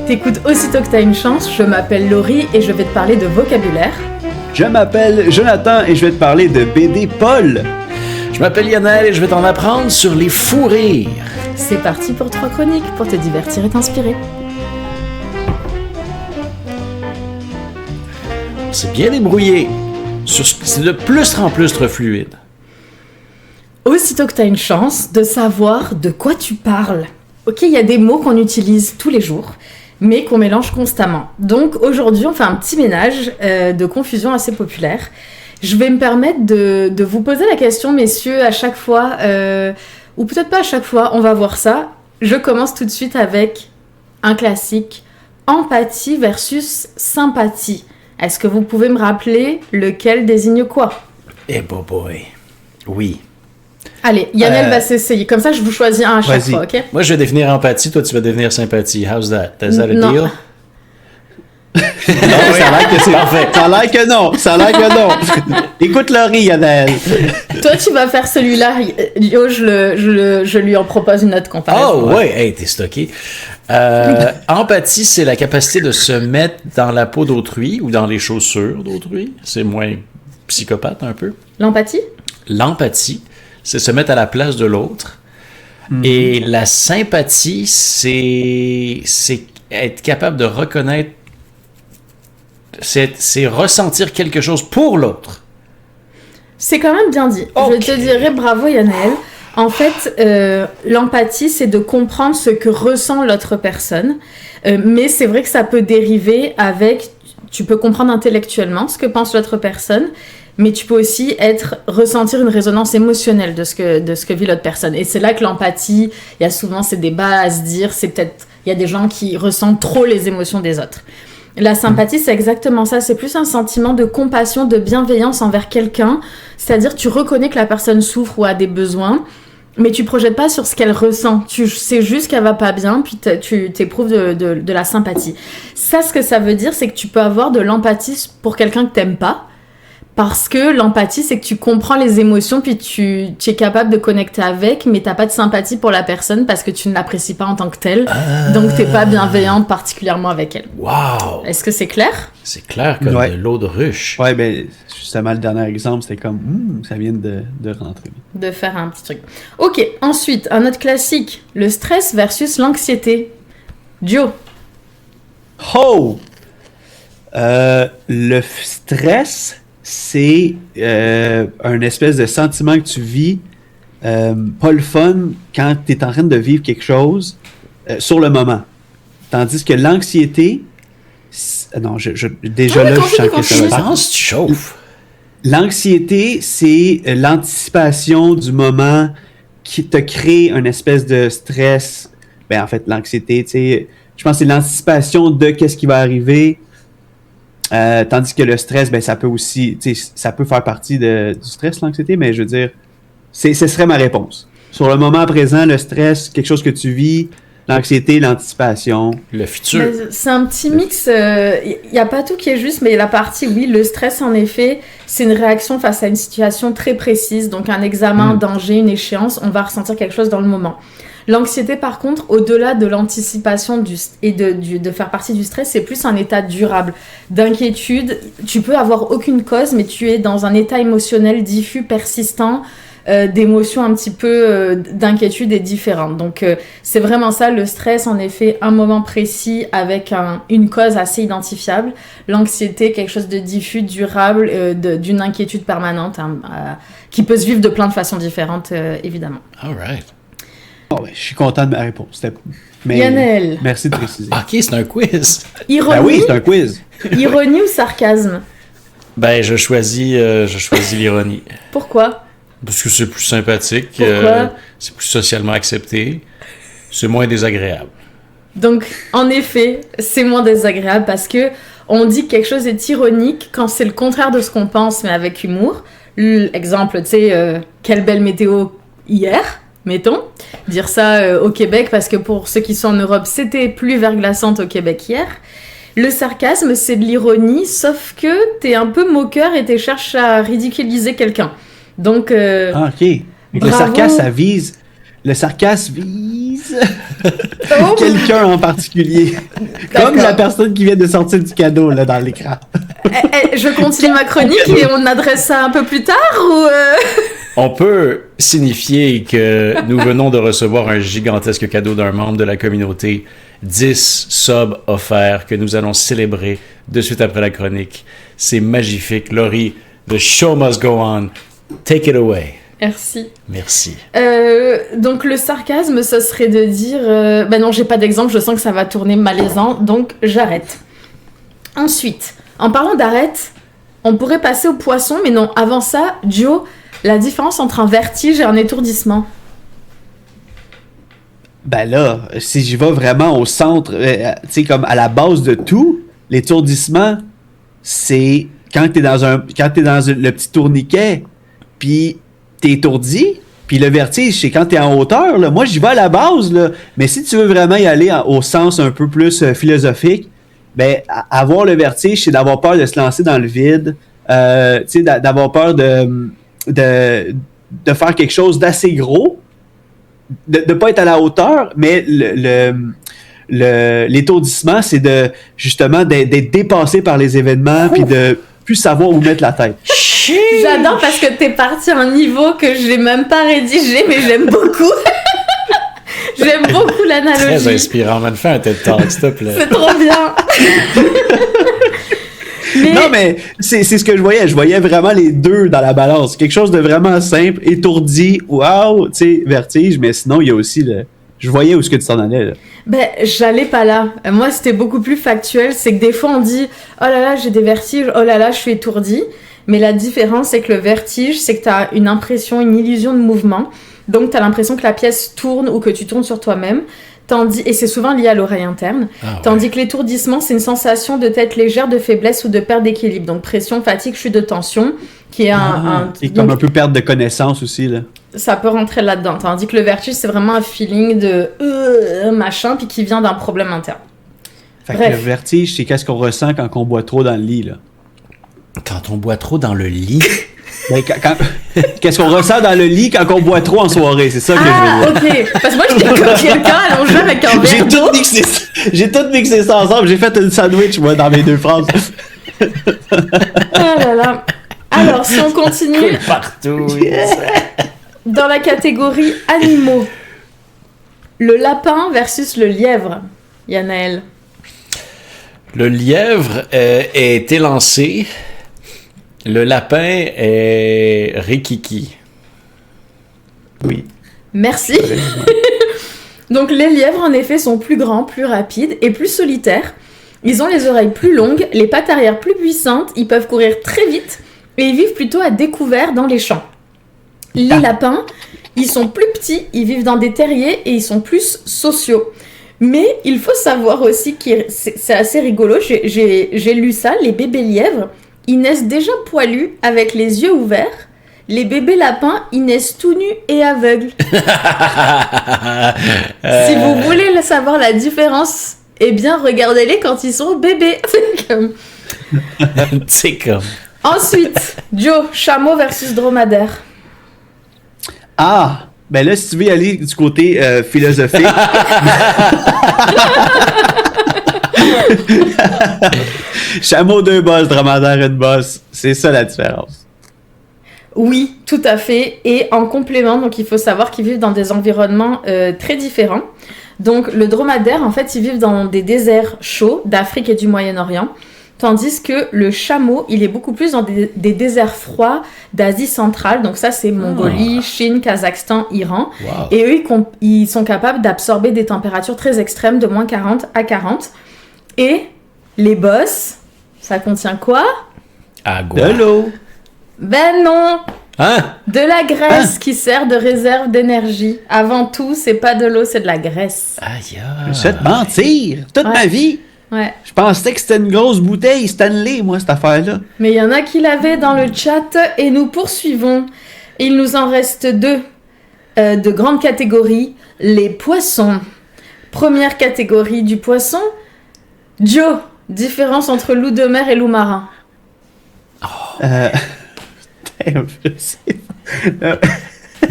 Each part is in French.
T'écoutes Aussitôt que t'as une chance, je m'appelle Laurie et je vais te parler de vocabulaire. Je m'appelle Jonathan et je vais te parler de BD Paul. Je m'appelle Lionel et je vais t'en apprendre sur les fous rires. C'est parti pour 3 chroniques pour te divertir et t'inspirer. C'est bien débrouillé. C'est de plus en plus fluide. Aussitôt que t'as une chance de savoir de quoi tu parles. Ok, il y a des mots qu'on utilise tous les jours, mais qu'on mélange constamment. Donc aujourd'hui, on fait un petit ménage de confusion assez populaire. Je vais me permettre de vous poser la question, messieurs, à chaque fois, ou peut-être pas à chaque fois, on va voir ça. Je commence tout de suite avec un classique, empathie versus sympathie. Est-ce que vous pouvez me rappeler lequel désigne quoi? Eh boy, oui. Allez, Yannel va s'essayer. Comme ça, je vous choisis un à chaque fois, ok? Moi, je vais définir empathie, toi, tu vas définir sympathie. How's that? Is that a Non. deal? Non, ça a l'air que c'est Parfait. Ça a l'air que non. Ça a l'air que non. Écoute Laurie, Yannel. Toi, tu vas faire celui-là. Yo, je lui en propose une autre comparaison. Oh, ouais, hey, t'es stocké. Empathie, c'est la capacité de se mettre dans la peau d'autrui ou dans les chaussures d'autrui. C'est moins psychopathe un peu. L'empathie? L'empathie, c'est se mettre à la place de l'autre. Et la sympathie, c'est être capable de reconnaître, c'est ressentir quelque chose pour l'autre. C'est quand même bien dit. Ok. Je te dirais bravo, Yannel. En fait, l'empathie, c'est de comprendre ce que ressent l'autre personne. Mais c'est vrai que ça peut dériver avec... Tu peux comprendre intellectuellement ce que pense l'autre personne, mais tu peux aussi ressentir une résonance émotionnelle de ce que vit l'autre personne. Et c'est là que l'empathie, il y a souvent ces débats à se dire, il y a des gens qui ressentent trop les émotions des autres. La sympathie, c'est exactement ça. C'est plus un sentiment de compassion, de bienveillance envers quelqu'un. C'est-à-dire, tu reconnais que la personne souffre ou a des besoins, mais tu projettes pas sur ce qu'elle ressent. Tu sais juste qu'elle va pas bien, puis tu t'éprouves de la sympathie. Ça, ce que ça veut dire, c'est que tu peux avoir de l'empathie pour quelqu'un que t'aimes pas, parce que l'empathie, c'est que tu comprends les émotions, puis tu es capable de connecter avec, mais t'as pas de sympathie pour la personne parce que tu ne l'apprécies pas en tant que telle. Donc t'es pas bienveillante particulièrement avec elle. Wow! Est-ce que c'est clair? C'est clair comme Ouais. de l'eau de ruche. Ouais, ben, justement, le dernier exemple, c'était comme, ça vient de rentrer. De faire un petit truc. Ok, ensuite, un autre classique, le stress versus l'anxiété. Joe. Oh! Le stress, c'est un espèce de sentiment que tu vis, pas le fun quand tu es en train de vivre quelque chose sur le moment. Tandis que l'anxiété, non, déjà là, je sens que ça Je va. pense que tu chauffes. L'anxiété, c'est l'anticipation du moment qui te crée une espèce de stress. Ben, en fait, l'anxiété, tu sais, je pense que c'est l'anticipation de qu'est-ce qui va arriver. Tandis que le stress, ben, ça peut aussi, tu sais, ça peut faire partie du stress, l'anxiété, mais je veux dire, ce serait ma réponse. Sur le moment présent, le stress, quelque chose que tu vis, l'anxiété, l'anticipation. Le futur. Mais c'est un petit mix, il n'y a pas tout qui est juste, mais la partie, oui, le stress, en effet, c'est une réaction face à une situation très précise, donc un examen, un danger, une échéance, on va ressentir quelque chose dans le moment. L'anxiété, par contre, au-delà de l'anticipation et de faire partie du stress, c'est plus un état durable d'inquiétude. Tu peux avoir aucune cause, mais tu es dans un état émotionnel diffus, persistant, d'émotions un petit peu d'inquiétude et différentes. Donc, c'est vraiment ça, le stress, en effet, un moment précis avec une cause assez identifiable. L'anxiété, quelque chose de diffus, durable, d'une inquiétude permanente, qui peut se vivre de plein de façons différentes, évidemment. All right. Bon, ben, je suis content de ma réponse. Mais Yannel. merci de préciser. OK, c'est un quiz. Ironie, Ben oui, c'est un quiz. ironie ou sarcasme? Ben, je choisis l'ironie. Pourquoi? Parce que c'est plus sympathique. Pourquoi? C'est plus socialement accepté. C'est moins désagréable. Donc, en effet, c'est moins désagréable parce que on dit que quelque chose est ironique quand c'est le contraire de ce qu'on pense, mais avec humour. Exemple, tu sais, quelle belle météo hier, mettons. Dire ça au Québec, parce que pour ceux qui sont en Europe, c'était plus verglaçante au Québec hier. Le sarcasme, c'est de l'ironie, sauf que t'es un peu moqueur et tu cherches à ridiculiser quelqu'un. Donc, Ah, ok. Donc, le bravo. sarcasme, ça vise le sarcasme vise Oh! quelqu'un en particulier. D'accord. Comme la personne qui vient de sortir du cadeau là, dans l'écran. Je continue ma chronique et on adresse ça un peu plus tard ou On peut signifier que nous venons de recevoir un gigantesque cadeau d'un membre de la communauté, 10 subs offerts que nous allons célébrer de suite après la chronique. C'est magnifique. Laurie, the show must go on. Take it away. Merci. Merci. Donc le sarcasme, ce serait de dire bah non, j'ai pas d'exemple, je sens que ça va tourner malaisant, donc j'arrête. Ensuite, en parlant d'arrête, on pourrait passer au poisson, mais non, avant ça, Joe, la différence entre un vertige et un étourdissement. Ben là, si j'y vais vraiment au centre, tu sais, comme à la base de tout, l'étourdissement, c'est quand t'es dans le petit tourniquet, puis t'es étourdi, puis le vertige, c'est quand t'es en hauteur, là. Moi, j'y vais à la base, là. Mais si tu veux vraiment y aller au sens un peu plus philosophique, ben, avoir le vertige, c'est d'avoir peur de se lancer dans le vide, tu sais, d'avoir peur de faire quelque chose d'assez gros, de ne pas être à la hauteur, mais l'étourdissement, c'est justement d'être dépassé par les événements, puis de plus savoir où mettre la tête. J'adore parce que t'es parti à un niveau que je n'ai même pas rédigé, mais j'aime beaucoup. J'aime beaucoup l'analogie. Très inspirant. Man, fais un TED Talk, s'il te plaît. C'est trop bien. Non, mais c'est ce que je voyais. Je voyais vraiment les deux dans la balance. Quelque chose de vraiment simple, étourdi, wow, tu sais, vertige, mais sinon, il y a aussi je voyais où est-ce que tu t'en allais, là. Ben, j'allais pas là. Moi, c'était beaucoup plus factuel. C'est que des fois, on dit « Oh là là, j'ai des vertiges. Oh là là, je suis étourdi. » Mais la différence, c'est que le vertige, c'est que t'as une impression, une illusion de mouvement. Donc, t'as l'impression que la pièce tourne ou que tu tournes sur toi-même. Et c'est souvent lié à l'oreille interne. Ah, ouais. Tandis que l'étourdissement, c'est une sensation de tête légère, de faiblesse ou de perte d'équilibre. Donc, pression, fatigue, chute de tension, qui est et comme un peu perte de connaissance aussi, là. Ça peut rentrer là-dedans. Tandis que le vertige, c'est vraiment un feeling de machin, puis qui vient d'un problème interne. Fait que le vertige, c'est qu'est-ce qu'on ressent quand on boit trop dans le lit, là. Quand on boit trop dans le lit? Ben, qu'est-ce qu'on ressent dans le lit quand on boit trop en soirée? C'est ça que je veux dire. Ok. Parce que moi, j'étais comme quelqu'un allongé avec un verre d'eau. J'ai tout mixé ça ensemble. J'ai fait une sandwich, moi, dans mes deux phrases. Ah là là. Alors, si on continue... Partout. Dans la catégorie animaux, le lapin versus le lièvre, Yanaël. Le lièvre est élancé. Le lapin est rikiki. Oui. Merci. Donc les lièvres, en effet, sont plus grands, plus rapides et plus solitaires. Ils ont les oreilles plus longues, les pattes arrière plus puissantes, ils peuvent courir très vite et ils vivent plutôt à découvert dans les champs. Les lapins, ils sont plus petits, ils vivent dans des terriers et ils sont plus sociaux. Mais il faut savoir aussi que c'est assez rigolo, j'ai lu ça, les bébés lièvres, ils naissent déjà poilus avec les yeux ouverts. Les bébés lapins, ils naissent tout nus et aveugles. Si vous voulez savoir la différence, eh bien regardez-les quand ils sont bébés. C'est comme... Ensuite, Joe, chameau versus dromadaire. Ah, ben là, si tu veux y aller du côté philosophique... Chameau, 2 bosses, dromadaire, 1 bosse. C'est ça la différence. Oui, tout à fait. Et en complément, donc il faut savoir qu'ils vivent dans des environnements très différents. Donc le dromadaire, en fait, ils vivent dans des déserts chauds d'Afrique et du Moyen-Orient. Tandis que le chameau, il est beaucoup plus dans des déserts froids d'Asie centrale. Donc ça, c'est Mongolie, Chine, Kazakhstan, Iran. Wow. Et eux, ils sont capables d'absorber des températures très extrêmes de moins 40 à 40. Et les bosses, ça contient quoi? De l'eau. Ben non. Hein? De la graisse qui sert de réserve d'énergie. Avant tout, c'est pas de l'eau, c'est de la graisse. Aïe. Je vais te mentir. Toute ma vie. Ouais. Je pensais que c'était une grosse bouteille Stanley, moi, cette affaire-là. Mais il y en a qui l'avaient dans le chat et nous poursuivons. Il nous en reste 2 de grandes catégories. Les poissons. Première catégorie du poisson. Joe, différence entre loup de mer et loup marin.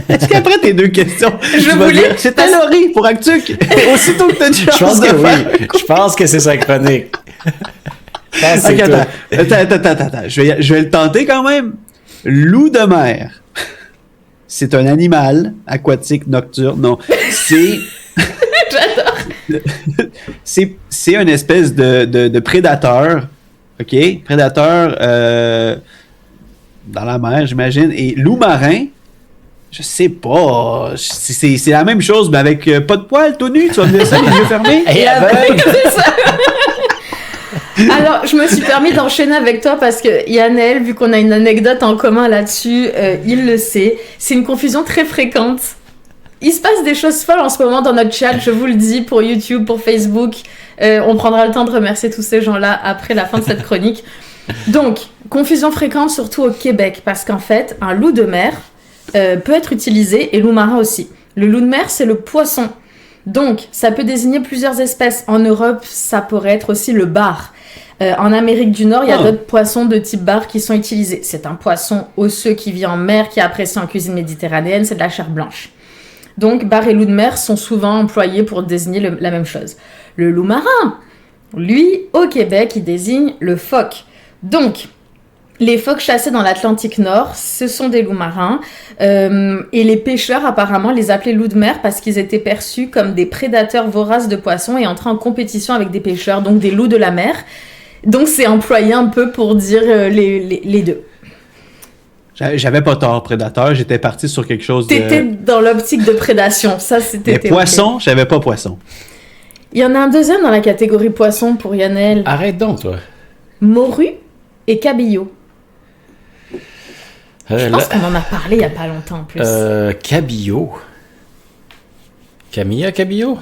Est-ce qu'après tes 2 questions, Je tu vas voulais- dire c'était Laurie pour Actuc? Aussitôt que t'as une Je chance pense de que faire. oui. Je pense que c'est sa chronique. Je pense que c'est Ok, tout. attends. Je vais le tenter quand même. Loup de mer. C'est un animal aquatique nocturne. Non, c'est... J'adore. c'est une espèce de prédateur. OK? Prédateur dans la mer, j'imagine. Et loup marin, je sais pas. C'est la même chose, mais avec pas de poils, tout nu. Tu vas me dire ça, les yeux fermés? Et aveugle. C'est ça. Alors, je me suis permis d'enchaîner avec toi parce que Yannel, vu qu'on a une anecdote en commun là-dessus, il le sait. C'est une confusion très fréquente. Il se passe des choses folles en ce moment dans notre chat, je vous le dis, pour YouTube, pour Facebook. On prendra le temps de remercier tous ces gens-là après la fin de cette chronique. Donc, confusion fréquente surtout au Québec, parce qu'en fait, un loup de mer peut être utilisé, et loup marin aussi. Le loup de mer, c'est le poisson. Donc, ça peut désigner plusieurs espèces. En Europe, ça pourrait être aussi le bar. En Amérique du Nord, il y a d'autres poissons de type bar qui sont utilisés. C'est un poisson osseux qui vit en mer, qui est apprécié en cuisine méditerranéenne, c'est de la chair blanche. Donc, bar et loup de mer sont souvent employés pour désigner la même chose. Le loup marin, lui, au Québec, il désigne le phoque. Donc, les phoques chassés dans l'Atlantique Nord, ce sont des loups marins. Et les pêcheurs, apparemment, les appelaient loups de mer parce qu'ils étaient perçus comme des prédateurs voraces de poissons et entraient en compétition avec des pêcheurs, donc des loups de la mer. Donc, c'est employé un peu pour dire les deux. J'avais pas tort, prédateur. J'étais parti sur quelque chose T'étais dans l'optique de prédation. Ça, c'était... Mais poisson, j'avais pas poisson. Il y en a un deuxième dans la catégorie poisson pour Yannel. Arrête donc, toi. Morue et cabillaud. Je Là- pense qu'on en a parlé il y a pas longtemps en plus. Cabillaud. Camilla Cabillaud?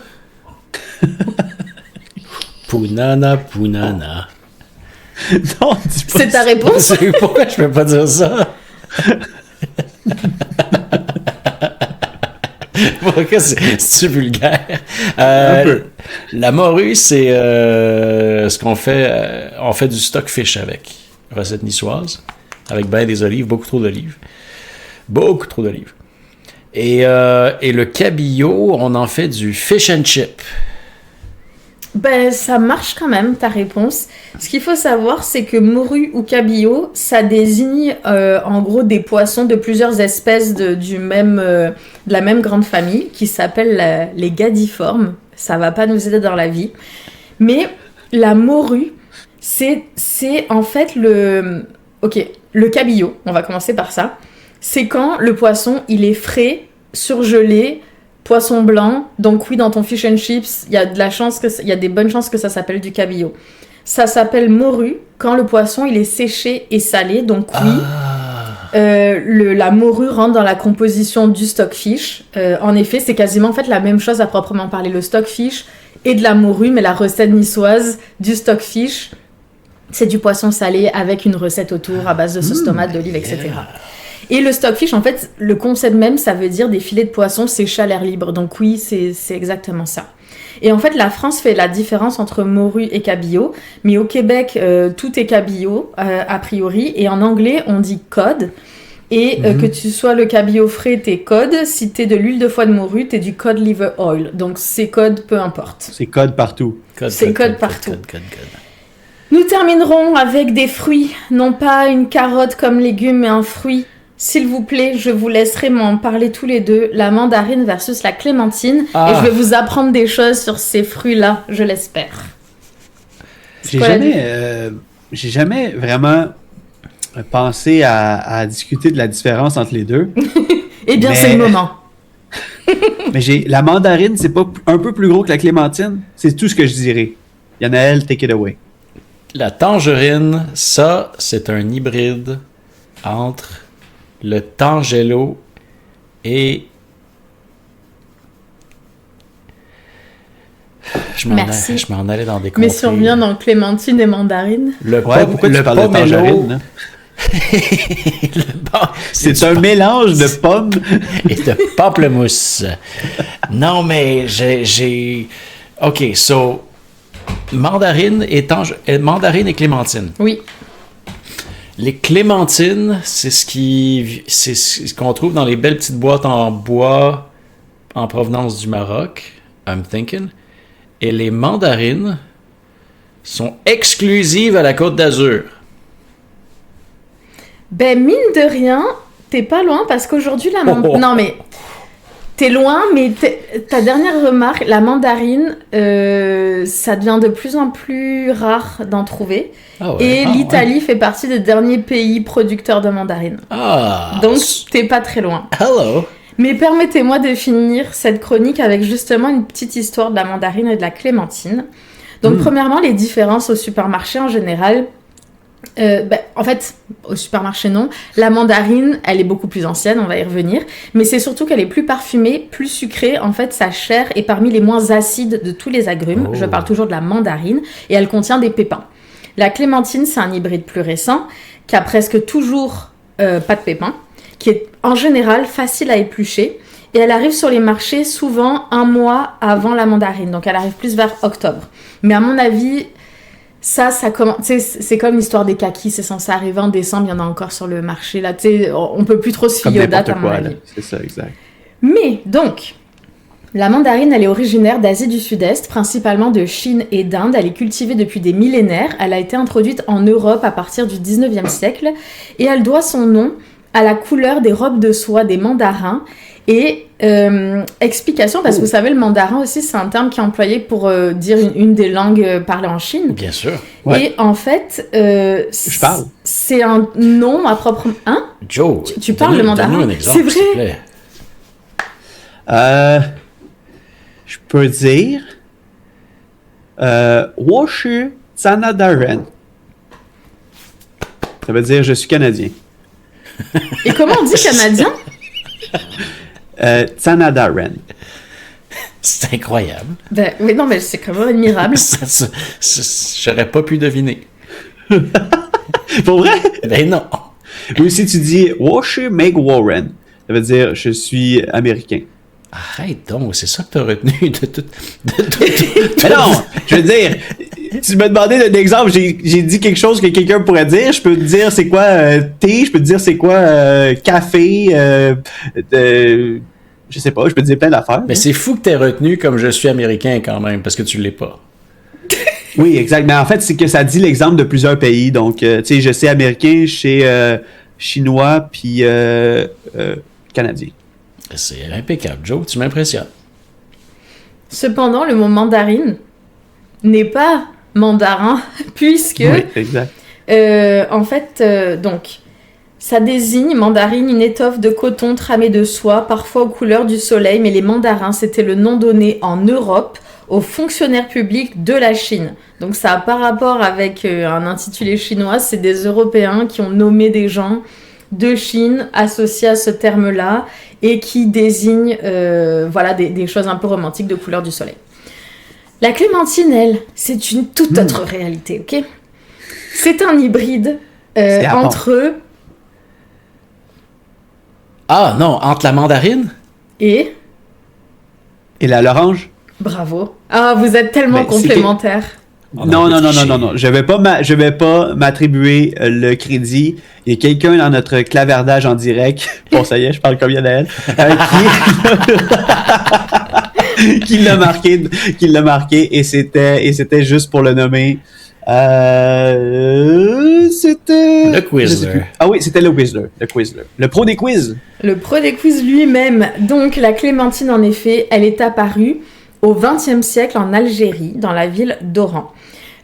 Pounana, Pounana. Non, dis pas C'est ta ça. réponse? C'est pourquoi je peux pas dire ça? Pourquoi c'est vulgaire? Un peu. La morue, c'est ce qu'on fait. On fait du stockfish avec. Recette niçoise. Avec ben des olives, beaucoup trop d'olives. Beaucoup trop d'olives. Et le cabillaud, on en fait du fish and chip. Ben, ça marche quand même, ta réponse. Ce qu'il faut savoir, c'est que morue ou cabillaud, ça désigne en gros des poissons de plusieurs espèces de la même grande famille qui s'appellent les gadiformes. Ça va pas nous aider dans la vie. Mais la morue, c'est en fait le cabillaud. On va commencer par ça. C'est quand le poisson, il est frais, surgelé, poisson blanc, donc oui, dans ton fish and chips, il y a des bonnes chances que ça s'appelle du cabillaud. Ça s'appelle morue quand le poisson il est séché et salé, donc oui, la morue rentre dans la composition du stockfish. En effet, c'est quasiment en fait la même chose à proprement parler, le stockfish et de la morue, mais la recette niçoise du stockfish, c'est du poisson salé avec une recette autour à base de sauce tomate, d'olive, etc. Et le stockfish, en fait, le concept même, ça veut dire des filets de poisson séchés à l'air libre. Donc oui, c'est exactement ça. Et en fait, la France fait la différence entre morue et cabillaud. Mais au Québec, tout est cabillaud, a priori. Et en anglais, on dit cod. Et que tu sois le cabillaud frais, t'es cod. Si t'es de l'huile de foie de morue, t'es du cod liver oil. Donc c'est cod, peu importe. C'est code partout. C'est code partout. Nous terminerons avec des fruits. Non pas une carotte comme légume, mais un fruit. S'il vous plaît, je vous laisserai m'en parler tous les deux, la mandarine versus la clémentine, et je vais vous apprendre des choses sur ces fruits-là, je l'espère. J'ai jamais vraiment pensé à discuter de la différence entre les deux. Eh bien, c'est le moment. Mais la mandarine, c'est pas un peu plus gros que la clémentine? C'est tout ce que je dirais. Yannel, take it away. La tangerine, ça, c'est un hybride entre le tangelo et... Je m'en allais dans des contrées. Mais si on revient dans clémentine et mandarine... Pourquoi tu parles de tangerine? C'est un mélange de pommes et de pamplemousse. Non, mais j'ai... OK, so... Mandarine et clémentine. Oui. Les clémentines, c'est ce qu'on trouve dans les belles petites boîtes en bois en provenance du Maroc, I'm thinking. Et les mandarines sont exclusives à la Côte d'Azur. Ben, mine de rien, t'es pas loin parce qu'aujourd'hui, Non, mais t'es loin, mais ta dernière remarque, la mandarine, ça devient de plus en plus rare d'en trouver. Ah ouais. Et l'Italie fait partie des derniers pays producteurs de mandarines. Ah! Donc, t'es pas très loin. Hello! Mais permettez-moi de finir cette chronique avec justement une petite histoire de la mandarine et de la clémentine. Donc, premièrement, les différences au supermarché en général. En fait, au supermarché, non. La mandarine, elle est beaucoup plus ancienne, on va y revenir. Mais c'est surtout qu'elle est plus parfumée, plus sucrée. En fait, sa chair est parmi les moins acides de tous les agrumes. Je parle toujours de la mandarine. Et elle contient des pépins. La clémentine, c'est un hybride plus récent, qui a presque toujours pas de pépins, qui est en général facile à éplucher. Et elle arrive sur les marchés souvent un mois avant la mandarine. Donc, elle arrive plus vers octobre. Mais à mon avis... Ça commence, c'est comme l'histoire des kakis, c'est censé arriver en décembre, il y en a encore sur le marché, là, tu sais, on peut plus trop se fier aux dates, à mon avis. C'est ça, exact. Mais, donc, la mandarine, elle est originaire d'Asie du Sud-Est, principalement de Chine et d'Inde, elle est cultivée depuis des millénaires, elle a été introduite en Europe à partir du 19e siècle, et elle doit son nom à la couleur des robes de soie des mandarins, et explication, parce que vous savez, le mandarin aussi, c'est un terme qui est employé pour dire une des langues parlées en Chine. Bien sûr. Ouais. Et en fait, je parle. C'est un nom à propre... Hein? Joe, tu parles le mandarin? Donne-nous un exemple, c'est vrai? s'il te plaît. Je peux dire... Woshu Tsanadaren. Ça veut dire « je suis Canadien ». Et comment on dit Canadien? Tsanadaren. C'est incroyable. Ben, mais non, mais c'est quand même admirable. J'aurais pas pu deviner. Pour vrai? Ben non. Ou si tu dis Woshu Meg Warren, ça veut dire je suis américain. Arrête donc, c'est ça que t'as retenu de tout. Mais non, je veux dire, tu me demandais un exemple, j'ai dit quelque chose que quelqu'un pourrait dire, je peux te dire c'est quoi thé, je peux te dire c'est quoi café, je sais pas, je peux te dire plein d'affaires. Mais c'est fou que t'aies retenu comme je suis américain quand même, parce que tu l'es pas. Oui, exact. Mais en fait, c'est que ça dit l'exemple de plusieurs pays. Donc, tu sais, je sais américain, je sais chinois, puis canadien. C'est impeccable, Joe, tu m'impressionnes. Cependant, le mot mandarine n'est pas mandarin, puisque... Oui, exact. En fait, donc, ça désigne, mandarine, une étoffe de coton tramée de soie, parfois aux couleurs du soleil, mais les mandarins, c'était le nom donné en Europe aux fonctionnaires publics de la Chine. Donc ça n'a pas rapport avec un intitulé chinois, c'est des Européens qui ont nommé des gens de Chine associés à ce terme-là et qui désignent voilà, des choses un peu romantiques de couleur du soleil. La clémentine, elle, c'est une toute autre réalité, ok? C'est un hybride entre... Ah non, entre la mandarine Et l'orange? Bravo. Ah, vous êtes tellement complémentaires. Non. Je vais pas m'attribuer le crédit. Il y a quelqu'un dans notre clavardage en direct. Bon, ça y est, je parle comme Yannaël. Qui l'a marqué, et c'était juste pour le nommer. C'était... Le Quizler. Ah oui, c'était le Quizler. Le pro des quiz. Le pro des quiz lui-même. Donc, la clémentine, en effet, elle est apparue au XXe siècle en Algérie, dans la ville d'Oran.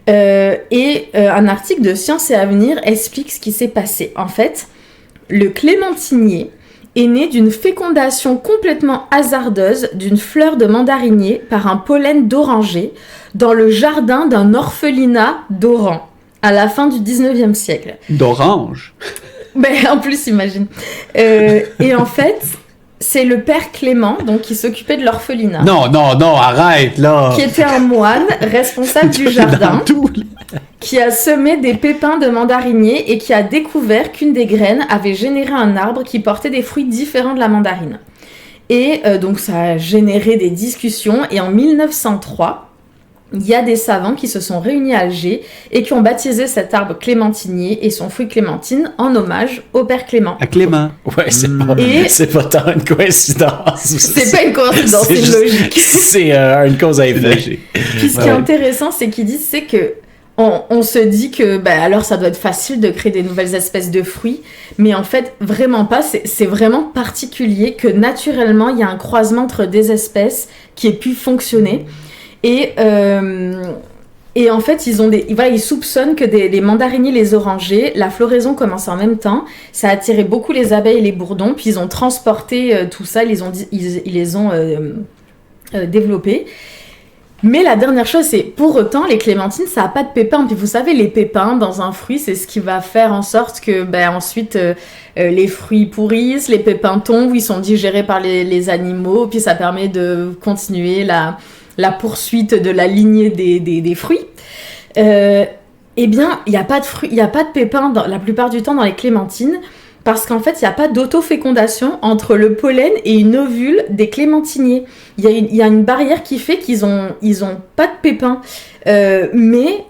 Un article de Science et Avenir explique ce qui s'est passé. En fait, le clémentinier est né d'une fécondation complètement hasardeuse d'une fleur de mandarinier par un pollen d'oranger dans le jardin d'un orphelinat d'Oran, à la fin du 19e siècle. D'orange? Ben, en plus, imagine. Et en fait... C'est le père Clément, donc, qui s'occupait de l'orphelinat. Non, arrête, là! Qui était un moine responsable du jardin, qui a semé des pépins de mandarinier et qui a découvert qu'une des graines avait généré un arbre qui portait des fruits différents de la mandarine. Et donc, ça a généré des discussions. Et en 1903, il y a des savants qui se sont réunis à Alger et qui ont baptisé cet arbre clémentinier et son fruit clémentine en hommage au père Clément. À Clément. Ouais, Et- c'est pas tant une coïncidence. C'est pas une coïncidence, c'est juste- logique. C'est une cause à effet. Logique. Puis ce qui est intéressant, c'est qu'ils disent, c'est que on se dit que alors ça doit être facile de créer des nouvelles espèces de fruits, mais en fait vraiment pas. C'est vraiment particulier que naturellement il y a un croisement entre des espèces qui ait pu fonctionner et en fait ils soupçonnent que les mandariniers, les orangers, la floraison commence en même temps. Ça a attiré beaucoup les abeilles et les bourdons, puis ils ont transporté tout ça, ils les ont développés. Mais la dernière chose, c'est pour autant, les clémentines, ça n'a pas de pépins. Puis vous savez, les pépins dans un fruit, c'est ce qui va faire en sorte que ensuite les fruits pourrissent, les pépins tombent, ils sont digérés par les animaux, puis ça permet de continuer la poursuite de la lignée des fruits. Eh bien, il n'y a pas de fruits, il n'y a pas de pépins la plupart du temps dans les clémentines. Parce qu'en fait, il n'y a pas d'autofécondation entre le pollen et une ovule des clémentiniers. Il y a une barrière qui fait qu'ils ont pas de pépins. Mais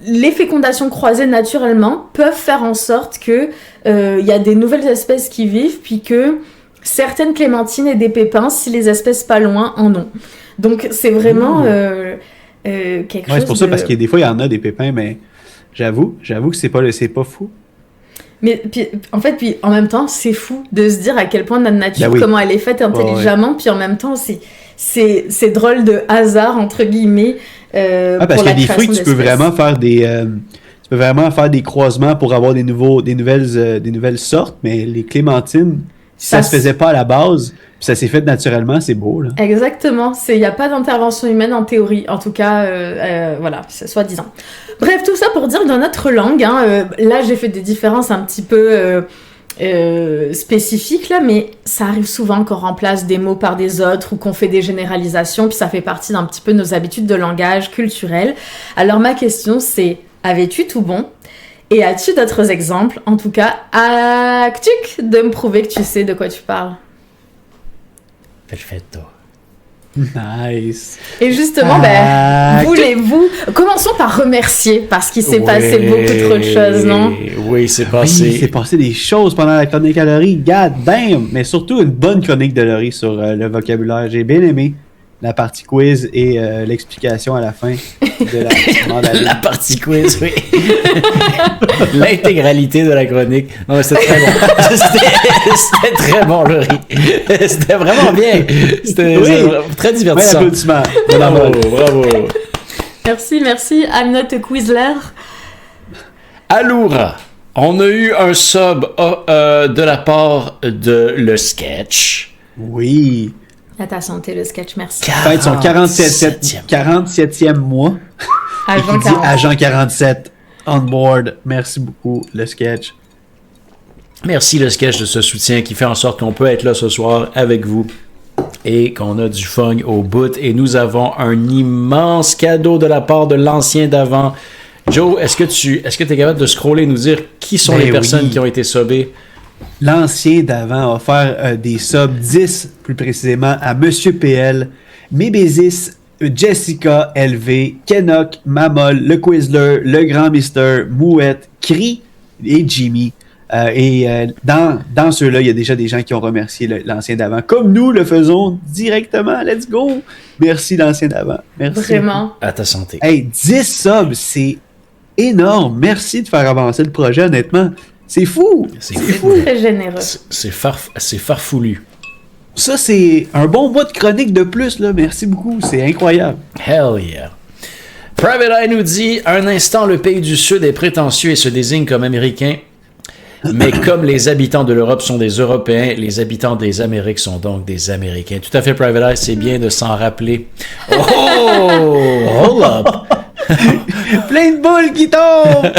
les fécondations croisées naturellement peuvent faire en sorte que il y a des nouvelles espèces qui vivent, puis que certaines clémentines aient des pépins si les espèces pas loin en ont. Donc c'est vraiment quelque chose. C'est pour ça, parce que des fois, il y en a des pépins, mais j'avoue que c'est pas fou. Mais puis, en même temps, c'est fou de se dire à quel point notre nature, Ben oui. comment elle est faite intelligemment, puis en même temps, c'est drôle de hasard, entre guillemets. Parce qu'il y a des fruits que tu peux vraiment faire des croisements pour avoir des nouvelles sortes, mais les clémentines, ça se faisait pas à la base, puis ça s'est fait naturellement, c'est beau, là. Exactement, il n'y a pas d'intervention humaine en théorie, en tout cas, voilà, soi-disant. Bref, tout ça pour dire que dans notre langue, là j'ai fait des différences un petit peu spécifiques, là, mais ça arrive souvent qu'on remplace des mots par des autres ou qu'on fait des généralisations, puis ça fait partie d'un petit peu de nos habitudes de langage culturel. Alors ma question c'est, avais-tu tout bon ? Et as-tu d'autres exemples, en tout cas, de me prouver que tu sais de quoi tu parles ? Perfetto. Nice. Et justement, voulez-vous... Commençons par remercier, parce qu'il s'est passé beaucoup trop de choses, non? Oui, il s'est Oui, il s'est passé. passé des choses pendant la chronique à Laurie. God damn! Mais surtout une bonne chronique de Laurie sur le vocabulaire. J'ai bien aimé la partie quiz et l'explication à la fin de la mandarine. La partie quiz, oui. L'intégralité de la chronique. Non, mais c'était très bon. C'était très bon, Laurie. C'était vraiment bien. C'était très Ouais, divertissant. applaudissements. Bravo, bravo. Merci, I'm not a Quizler. Aloura, on a eu un sub de la part de Le Sketch. Oui. À ta santé, le sketch, merci. Fête son 47e mois. Et Agent qui dit 40. Agent 47 on board. Merci beaucoup, le sketch. Merci Le Sketch de ce soutien qui fait en sorte qu'on peut être là ce soir avec vous et qu'on a du fun au bout. Et nous avons un immense cadeau de la part de l'ancien d'avant. Joe, est-ce que tu es capable de scroller et nous dire qui sont les personnes qui ont été subées? L'ancien d'avant a offert des subs 10 plus précisément à Monsieur PL, Mébésis, Jessica LV, Kenok, Mamol, Le Quizler, Le Grand Mister, Mouette, Cri et Jimmy. Dans ceux-là, il y a déjà des gens qui ont remercié l'ancien d'avant, comme nous le faisons directement. Let's go! Merci l'ancien d'avant. Merci. Vraiment. À ta santé. Hey, 10 subs, c'est énorme. Merci de faire avancer le projet, honnêtement. C'est fou! C'est fou. Très généreux. C'est farfoulu. Ça, c'est un bon mois de chronique de plus, là. Merci beaucoup. C'est incroyable. Hell yeah. Private Eye nous dit: un instant, le pays du Sud est prétentieux et se désigne comme américain. Mais comme les habitants de l'Europe sont des Européens, les habitants des Amériques sont donc des Américains. Tout à fait, Private Eye, c'est bien de s'en rappeler. Oh! Hold up! Plein de boules qui tombent!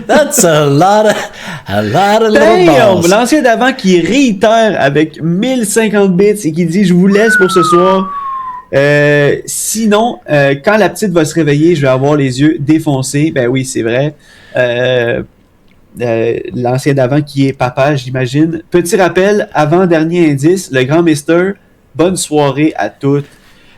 That's a lot of little Damn! balls. L'ancien d'avant qui réitère avec 1050 bits et qui dit: je vous laisse pour ce soir. Sinon, quand la petite va se réveiller, je vais avoir les yeux défoncés. Ben oui, c'est vrai. L'ancien d'avant qui est papa, j'imagine. Petit rappel, avant-dernier indice, le grand mister, bonne soirée à toutes.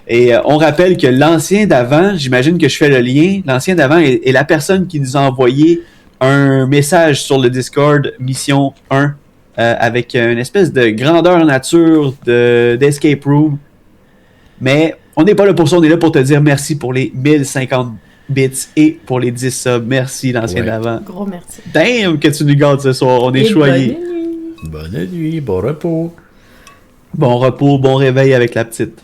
Et on rappelle que l'ancien d'avant, j'imagine que je fais le lien, l'ancien d'avant est la personne qui nous a envoyé un message sur le Discord Mission 1 avec une espèce de grandeur nature d'escape room. Mais on n'est pas là pour ça, on est là pour te dire merci pour les 1050 bits et pour les 10 subs. Merci l'ancien d'avant. Gros merci. Damn que tu nous gardes ce soir, on est choyés. Bonne nuit, bon repos. Bon repos, bon réveil avec la petite.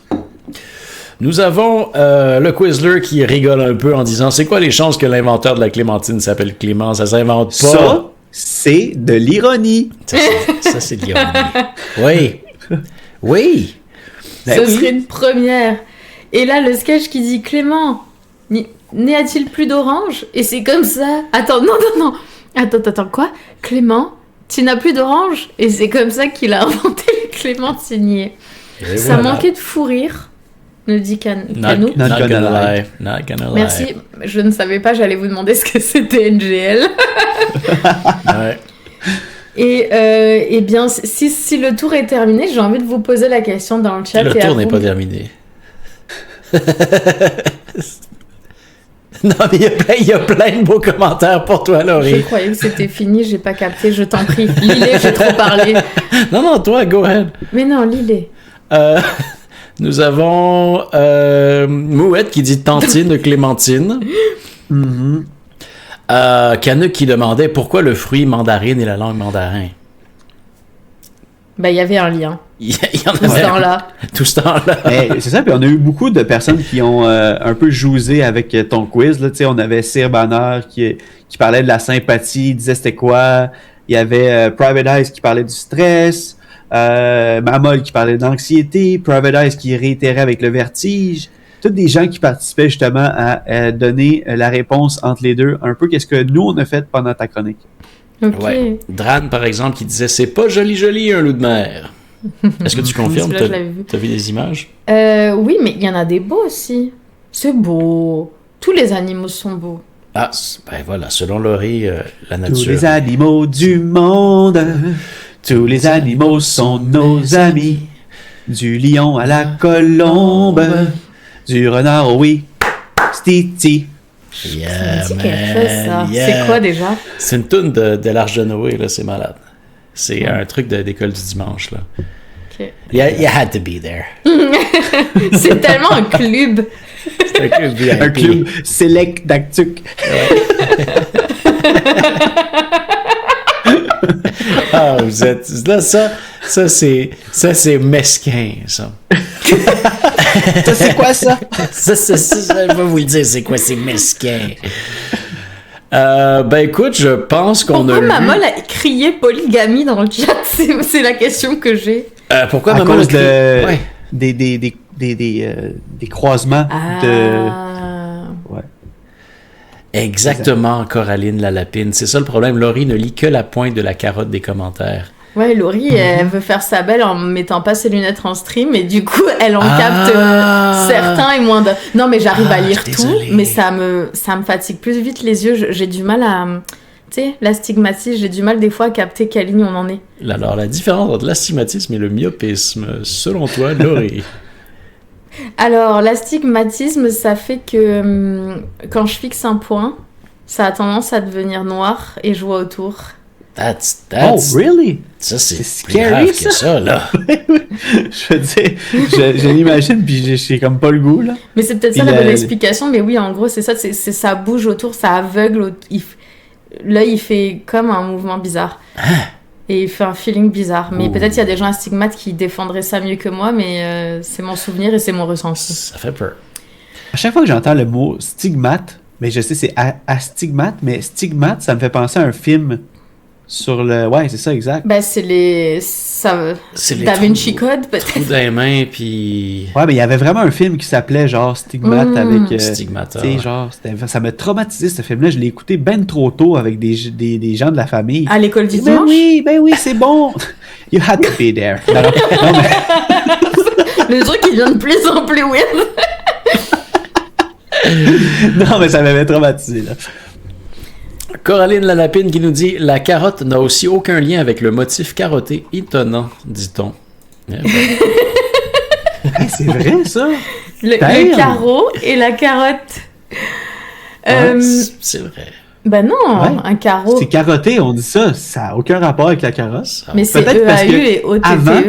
Nous avons le Quizler qui rigole un peu en disant « C'est quoi les chances que l'inventeur de la clémentine s'appelle Clément? Ça s'invente pas. » Ça, c'est de l'ironie. Ça, c'est de l'ironie. Oui. Oui. Ben ce serait une première. Et là, le sketch qui dit « Clément, n'y a-t-il plus d'orange ?» Et c'est comme ça. Attends, non. Attends, quoi? Clément, tu n'as plus d'orange? Et c'est comme ça qu'il a inventé les clémentiniers. Ça manquait de fou rire. Nous dit Canou. Not gonna lie. Merci. Je ne savais pas, j'allais vous demander ce que c'était NGL. Ouais. Et bien, si le tour est terminé, j'ai envie de vous poser la question dans le chat. Le tour n'est pas terminé. Non, mais il y a plein de beaux commentaires pour toi, Laurie. Je croyais que c'était fini, j'ai pas capté, je t'en prie. Lis-les, j'ai trop parlé. Non, toi, go ahead. Mais non, lis-les. Nous avons Mouette qui dit tantine de Clémentine. Canuck qui demandait pourquoi le fruit mandarine et la langue mandarin. Ben, il y avait un lien. Il y en Tout ce temps-là. Tout ce temps-là. C'est ça, puis on a eu beaucoup de personnes qui ont un peu jousé avec ton quiz. Là. On avait Sir Banner qui parlait de la sympathie, il disait c'était quoi. Il y avait Private Eyes qui parlait du stress. Mamol qui parlait d'anxiété. Private Eyes qui réitérait avec le vertige. Tous des gens qui participaient justement à donner la réponse entre les deux. Un peu qu'est-ce que nous, on a fait pendant ta chronique. Ok. Ouais. Dran, par exemple, qui disait c'est pas joli un loup de mer. Est-ce que tu confirmes? T'as vu des images? Oui, mais il y en a des beaux aussi. C'est beau. Tous les animaux sont beaux. Ah, ben voilà, selon Laurie, la nature. Tous les animaux du monde, tous les animaux sont nos amis. Du lion à la colombe, du renard au Stiti. Yeah, c'est quelque chose, ça. Yeah. C'est quoi déjà? C'est une toune de l'Arche de Noé, là, c'est malade. C'est un truc d'école du dimanche, là. Okay. You had to be there. C'est tellement un club. C'est un club VIP. Un club select d'actuc. Ah, vous êtes... Là, ça c'est mesquin, ça. Ça, c'est quoi, ça? ça, je vais vous le dire, c'est quoi, c'est mesquin. Ben écoute, je pense qu'on a Pourquoi Mamol a crié polygamie dans le chat? C'est la question que j'ai. Pourquoi à Mamol cause a crié... des croisements de... Ouais. Exactement, Coraline la lapine. C'est ça le problème. Laurie ne lit que la pointe de la carotte des commentaires. Ouais, Laurie, elle veut faire sa belle en mettant pas ses lunettes en stream et du coup, elle en capte certains et moins d'autres. Non, mais j'arrive à lire tout, mais ça me fatigue plus vite les yeux. J'ai du mal à... Tu sais, l'astigmatisme, j'ai du mal des fois à capter quelle ligne on en est. Alors, la différence entre l'astigmatisme et le myopisme, selon toi, Laurie? Alors, l'astigmatisme, ça fait que quand je fixe un point, ça a tendance à devenir noir et je vois autour. That's... Oh, really? Ça, c'est scary, plus grave que ça, là. Je veux dire, je l'imagine, puis j'ai comme pas le goût, là. Mais c'est peut-être ça la bonne explication, mais oui, en gros, c'est ça, c'est ça bouge autour, ça aveugle, l'œil, il fait comme un mouvement bizarre. Et il fait un feeling bizarre. Mais peut-être il y a des gens astigmates qui défendraient ça mieux que moi, mais c'est mon souvenir et c'est mon ressenti. Ça fait peur. À chaque fois que j'entends le mot stigmate, mais je sais c'est astigmate, mais stigmate, ça me fait penser à un film sur le... Ouais, c'est ça, exact. Ben, c'est les Da Vinci Code, peut-être. Trous dans les mains, puis... Ouais, mais il y avait vraiment un film qui s'appelait genre Stigmate avec... Stigmata. Tu sais, genre, ça m'a traumatisé ce film-là. Je l'ai écouté ben trop tôt avec des gens de la famille. À l'école du dimanche? Ben oui, c'est bon. You had to be there. Non, mais... Le truc, il vient de plus en plus weird. Non, mais ça m'avait traumatisé, là. Coraline Lalapine qui nous dit « La carotte n'a aussi aucun lien avec le motif carotté étonnant, dit-on. » Hey, c'est vrai, ça? Le Damn. carreau et la carotte. C'est vrai. Ben non, Ouais. un carreau. C'est carotté, on dit ça. Ça n'a aucun rapport avec la carotte. Ça- Mais c'est Peut-être parce EAU que et OTTE. avant-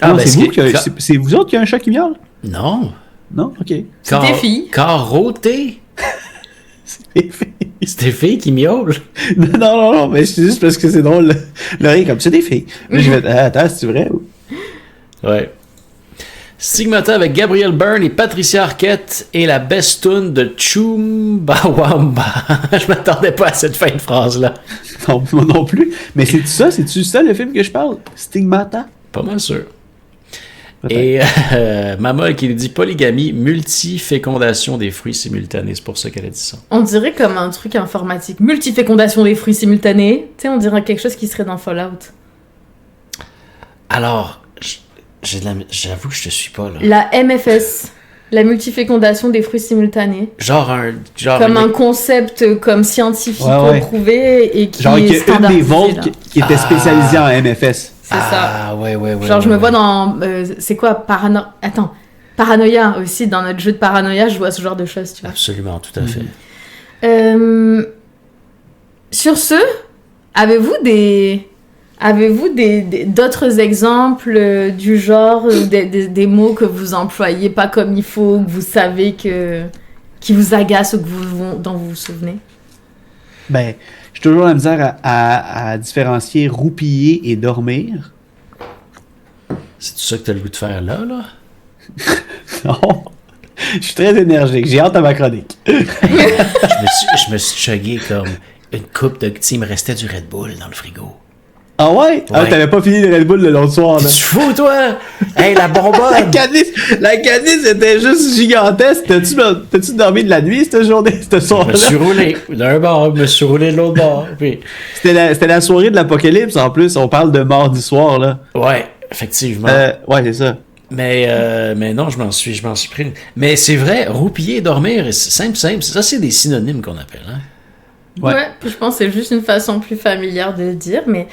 Ah, non, ben, c'est c'est- vous, c'est vous autres qui a un chat qui miaule? Non. Non? OK. C'est tes filles. Carotté. C'est tes filles qui miaulent. non, mais c'est juste parce que c'est drôle. Le rire comme, c'est des filles. Là, je vais attends, c'est vrai? Ouais. Stigmata avec Gabriel Byrne et Patricia Arquette et la best tune de Chumbawamba. Je m'attendais pas à cette fin de phrase-là. Non, moi non plus. Mais c'est ça? C'est-tu ça le film que je parle? Stigmata? Pas mal sûr. Peut-être. Et Mamol qui nous dit polygamie, multifécondation des fruits simultanés. C'est pour ça qu'elle a dit ça. On dirait comme un truc informatique. Multifécondation des fruits simultanés. Tu sais, on dirait quelque chose qui serait dans Fallout. Alors, j'avoue que je te suis pas là. La MFS. La multifécondation des fruits simultanés. Genre Comme un concept comme scientifiquement Ouais. prouvé et qui Genre, est qu'il y a une des standardisé. ventes là. qui était spécialisée en MFS. C'est ça. Ah, ouais. Genre, je me vois dans... c'est quoi Paranoia aussi. Dans notre jeu de Paranoia, je vois ce genre de choses, tu vois. Absolument, tout à fait. Sur ce, avez-vous d'autres exemples du genre, des mots que vous employez pas comme il faut, que vous savez qui vous agacent ou dont vous vous souvenez? Ben, j'ai toujours la misère à différencier roupiller et dormir. C'est tout ça que t'as le goût de faire là? Non. Je suis très énergique. J'ai hâte à ma chronique. Je me suis chugué comme une coupe de... Il me restait du Red Bull dans le frigo. Ah ouais? Ah, Ouais. t'avais pas fini le Red Bull le long soir, là. Tu fous, toi? Hey, la La bonbonne! canisse était juste gigantesque. T'as-tu dormi de la nuit cette journée, ce Je soir-là? me suis roulé d'un bord, je me suis roulé de l'autre bord. Puis... C'était la soirée de l'apocalypse en plus. On parle de mardi soir, là. Ouais, effectivement. Ouais, c'est ça. Mais non, je m'en suis pris. Mais c'est vrai, roupiller et dormir, c'est simple. Ça, c'est des synonymes qu'on appelle. Hein? Ouais. Puis je pense que c'est juste une façon plus familière de le dire, mais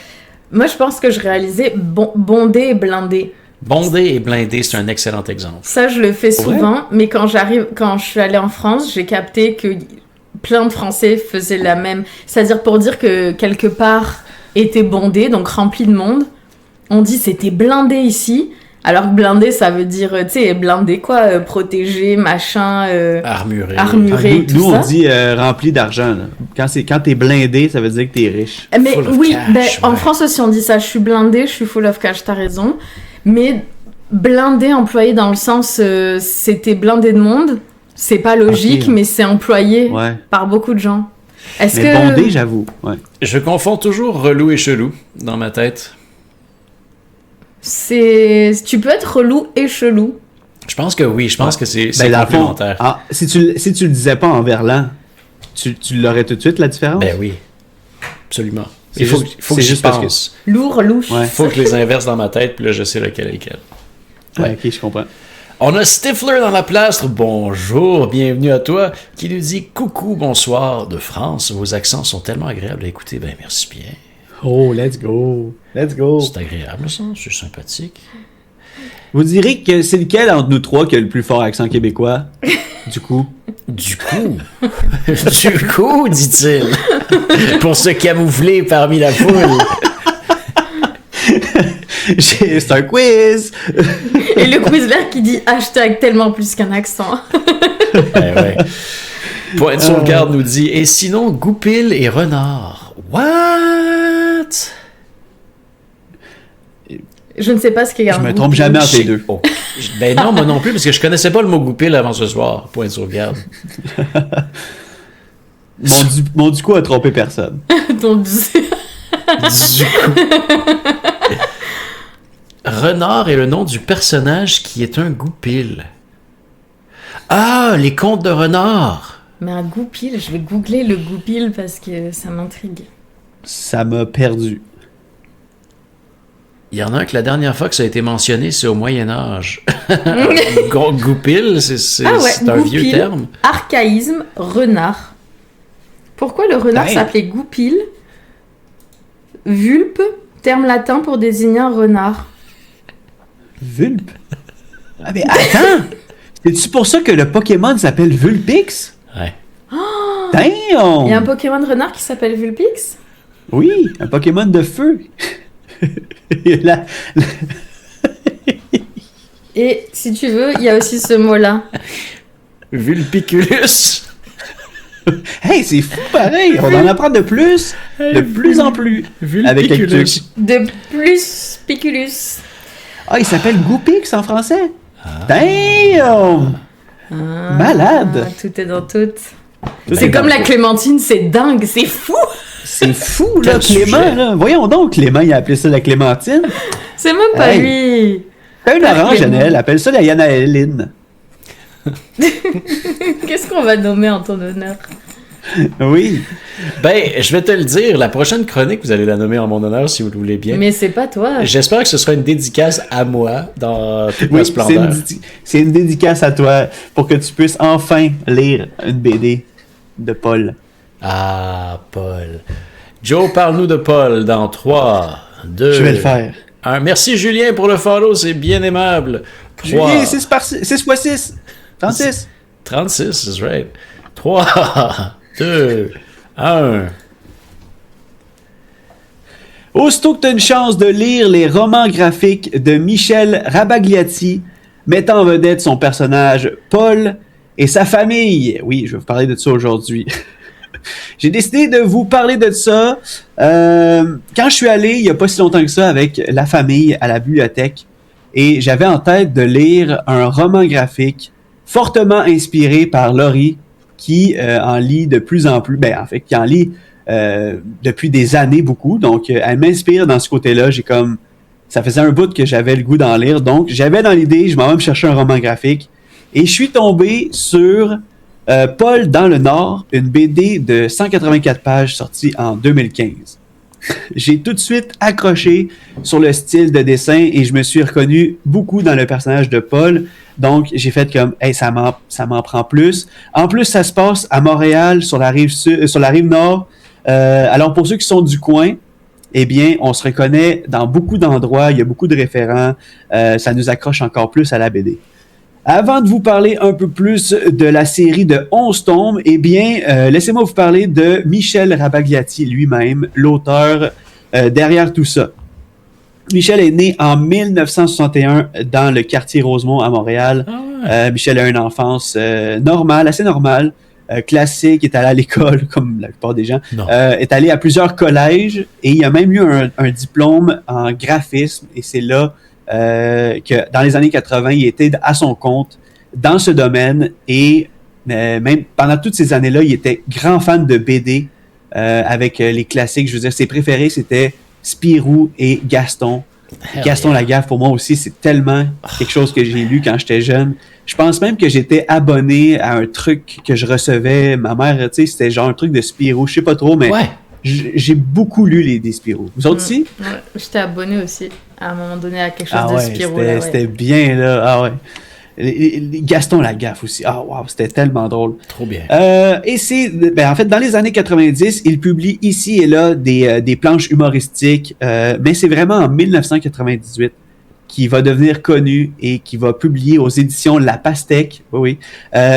moi je pense que je réalisais bondé et blindé. Bondé et blindé, c'est un excellent exemple. Ça, je le fais Pour vrai? souvent, mais quand je suis allée en France, j'ai capté que plein de Français faisaient la même. C'est-à-dire pour dire que quelque part était bondé, donc rempli de monde, on dit c'était blindé ici, alors que blindé, ça veut dire, tu sais, blindé quoi, protégé, machin, Armuré. armuré, tout Nous, on ça. dit rempli d'argent. Là. Quand t'es blindé, ça veut dire que t'es riche. Mais Full of oui, cash, en ouais. France aussi on dit ça, je suis blindé, je suis full of cash, t'as raison. Mais blindé employé dans le sens c'était blindé de monde, c'est pas logique, Ok. mais c'est employé Ouais. par beaucoup de gens. Est-ce Mais que bondé, j'avoue. Ouais. Je confonds toujours relou et chelou dans ma tête. tu peux être relou et chelou? Je pense que oui, je pense que c'est Ben, dans le fond, complémentaire. si tu le disais pas en verlan, tu l'aurais tout de suite, la différence? Ben oui, absolument. C'est Il faut juste- que c'est j'y juste parce que- pense. Lourd, louche. Ouais. Il faut que je les inverse dans ma tête, puis là, je sais lequel est lequel. Ouais, ok, je comprends. On a Stifler dans la place. Bonjour, bienvenue à toi, qui nous dit coucou, bonsoir de France. Vos accents sont tellement agréables à écouter. Ben merci bien. Oh, let's go. Let's go. C'est agréable, ça. C'est sympathique. Vous direz que c'est lequel entre nous trois qui a le plus fort accent québécois? Du coup. Du coup, du coup, dit-il, pour se camoufler parmi la foule. C'est un quiz! Et le Quizler qui dit hashtag tellement plus qu'un accent. Ben ouais. Point de sauvegarde nous dit et sinon goupil et renard. What? Je ne sais pas ce qu'est un Je me goût. trompe jamais entre les deux. Oh. Ben non, moi non plus, parce que je connaissais pas le mot goupil avant ce soir. Point de sauvegarde. Mon du coup a trompé personne. Donc, Du coup. Renard est le nom du personnage qui est un goupil. Ah, les contes de renard. mais un goupil, je vais googler le goupil parce que ça m'intrigue. Ça m'a perdu. Il y en a un que la dernière fois que ça a été mentionné, c'est au Moyen-Âge. Goupil, c'est Ah ouais, un vieux goupil. terme. Archaïsme, renard. Pourquoi le renard Ouais. s'appelait goupil? Vulpe, terme latin pour désigner un renard. Vulpe? Ah, mais attends! C'est-tu pour ça que le Pokémon s'appelle Vulpix? Ouais. Damn! Il y a un Pokémon de renard qui s'appelle Vulpix? Oui, un Pokémon de feu. La- Et si tu veux, il y a aussi ce mot-là. Vulpiculus. Hey, c'est fou pareil! On en apprend de plus en plus. Avec Vulpiculus. De plus Piculus. Ah, il s'appelle Goopix en français? Damn! Ah, Malade! Tout est dans tout. Tout C'est est comme dans la tout. clémentine, c'est dingue, c'est fou! C'est fou, là, Quel Clément, sujet. là. Voyons donc, Clément, il a appelé ça la clémentine. C'est même pas Hey. lui! T'as une Par orange, Clément. Annelle, appelle ça la Yanaëline. Qu'est-ce qu'on va nommer en ton honneur? Oui. Ben, je vais te le dire, la prochaine chronique, vous allez la nommer en mon honneur si vous le voulez bien. Mais c'est pas toi. J'espère que ce sera une dédicace à moi dans toute ma Oui, splendeur. c'est une dédicace à toi pour que tu puisses enfin lire une BD de Paul. Ah, Paul. Joe, parle-nous de Paul dans 3, 2... Je vais le faire. 1. Merci Julien pour le follow, c'est bien aimable. 3, Julie, 6 x 6. 36. 36, is right. 3, 2, 1. Aussitôt que tu as une chance de lire les romans graphiques de Michel Rabagliati, mettant en vedette son personnage Paul et sa famille. Oui, je vais vous parler de ça aujourd'hui. J'ai décidé de vous parler de ça quand je suis allé, il n'y a pas si longtemps que ça, avec la famille à la bibliothèque. Et j'avais en tête de lire un roman graphique fortement inspiré par Laurie, qui en lit de plus en plus, ben en fait, qui en lit depuis des années beaucoup. Donc, elle m'inspire dans ce côté-là. Ça faisait un bout que j'avais le goût d'en lire. Donc, j'avais dans l'idée, je m'en vais me chercher un roman graphique. Et je suis tombé sur Paul dans le Nord, une BD de 184 pages sortie en 2015. J'ai tout de suite accroché sur le style de dessin et je me suis reconnu beaucoup dans le personnage de Paul. Donc, j'ai fait comme, hey, ça m'en prend plus. En plus, ça se passe à Montréal, sur la rive nord. Alors, pour ceux qui sont du coin, eh bien, on se reconnaît dans beaucoup d'endroits. Il y a beaucoup de référents. Ça nous accroche encore plus à la BD. Avant de vous parler un peu plus de la série de 11 tomes, eh bien, laissez-moi vous parler de Michel Rabagliati lui-même, l'auteur derrière tout ça. Michel est né en 1961 dans le quartier Rosemont à Montréal. Michel a une enfance normale, assez normale, classique, est allé à l'école, comme la plupart des gens, est allé à plusieurs collèges et il a même eu un diplôme en graphisme et c'est là que dans les années 80, il était à son compte dans ce domaine et même pendant toutes ces années-là, il était grand fan de BD avec les classiques. Je veux dire, ses préférés, c'était Spirou et Gaston. Gaston Lagaffe, pour moi aussi, c'est tellement quelque chose que j'ai lu quand j'étais jeune. Je pense même que j'étais abonné à un truc que je recevais. Ma mère, tu sais, c'était genre un truc de Spirou. Je sais pas trop, mais j'ai beaucoup lu des Spirou. Vous autres aussi? Ouais, j'étais abonné aussi à un moment donné à quelque chose de Spirou. C'était bien, là. Ah ouais. Gaston Lagaffe aussi. Ah, wow, c'était tellement drôle. Trop bien. Et en fait, dans les années 90, il publie ici et là des planches humoristiques, mais c'est vraiment en 1998 qu'il va devenir connu et qu'il va publier aux éditions La Pastèque,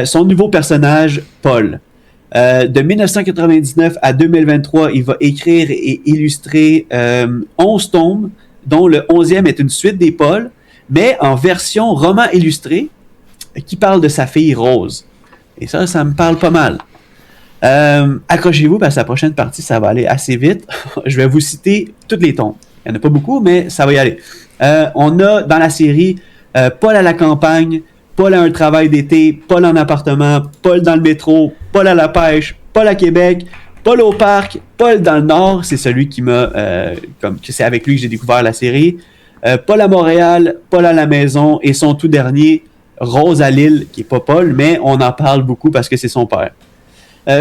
son nouveau personnage, Paul. De 1999 à 2023, il va écrire et illustrer 11 tomes, dont le 11e est une suite des Paul, mais en version roman illustré, qui parle de sa fille Rose. Et ça me parle pas mal. Accrochez-vous, parce que la prochaine partie, ça va aller assez vite. Je vais vous citer toutes les tombes. Il n'y en a pas beaucoup, mais ça va y aller. On a dans la série Paul à la campagne, Paul à un travail d'été, Paul en appartement, Paul dans le métro, Paul à la pêche, Paul à Québec, Paul au parc, Paul dans le Nord, c'est celui qui m'a... c'est avec lui que j'ai découvert la série. Paul à Montréal, Paul à la maison, et son tout dernier, Rose à Lille, qui n'est pas Paul, mais on en parle beaucoup parce que c'est son père.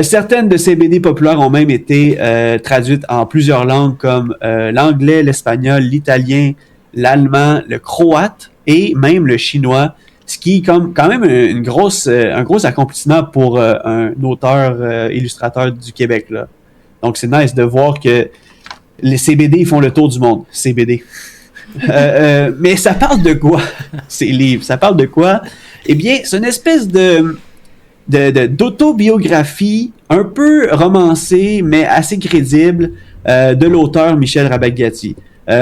Certaines de ces BD populaires ont même été traduites en plusieurs langues comme l'anglais, l'espagnol, l'italien, l'allemand, le croate et même le chinois, ce qui est quand même un gros accomplissement pour un auteur illustrateur du Québec, là. Donc c'est nice de voir que ces BD font le tour du monde, ces BD. Mais ça parle de quoi, ces livres? Ça parle de quoi? Eh bien, c'est une espèce d'autobiographie un peu romancée, mais assez crédible, de l'auteur Michel Rabaghiati.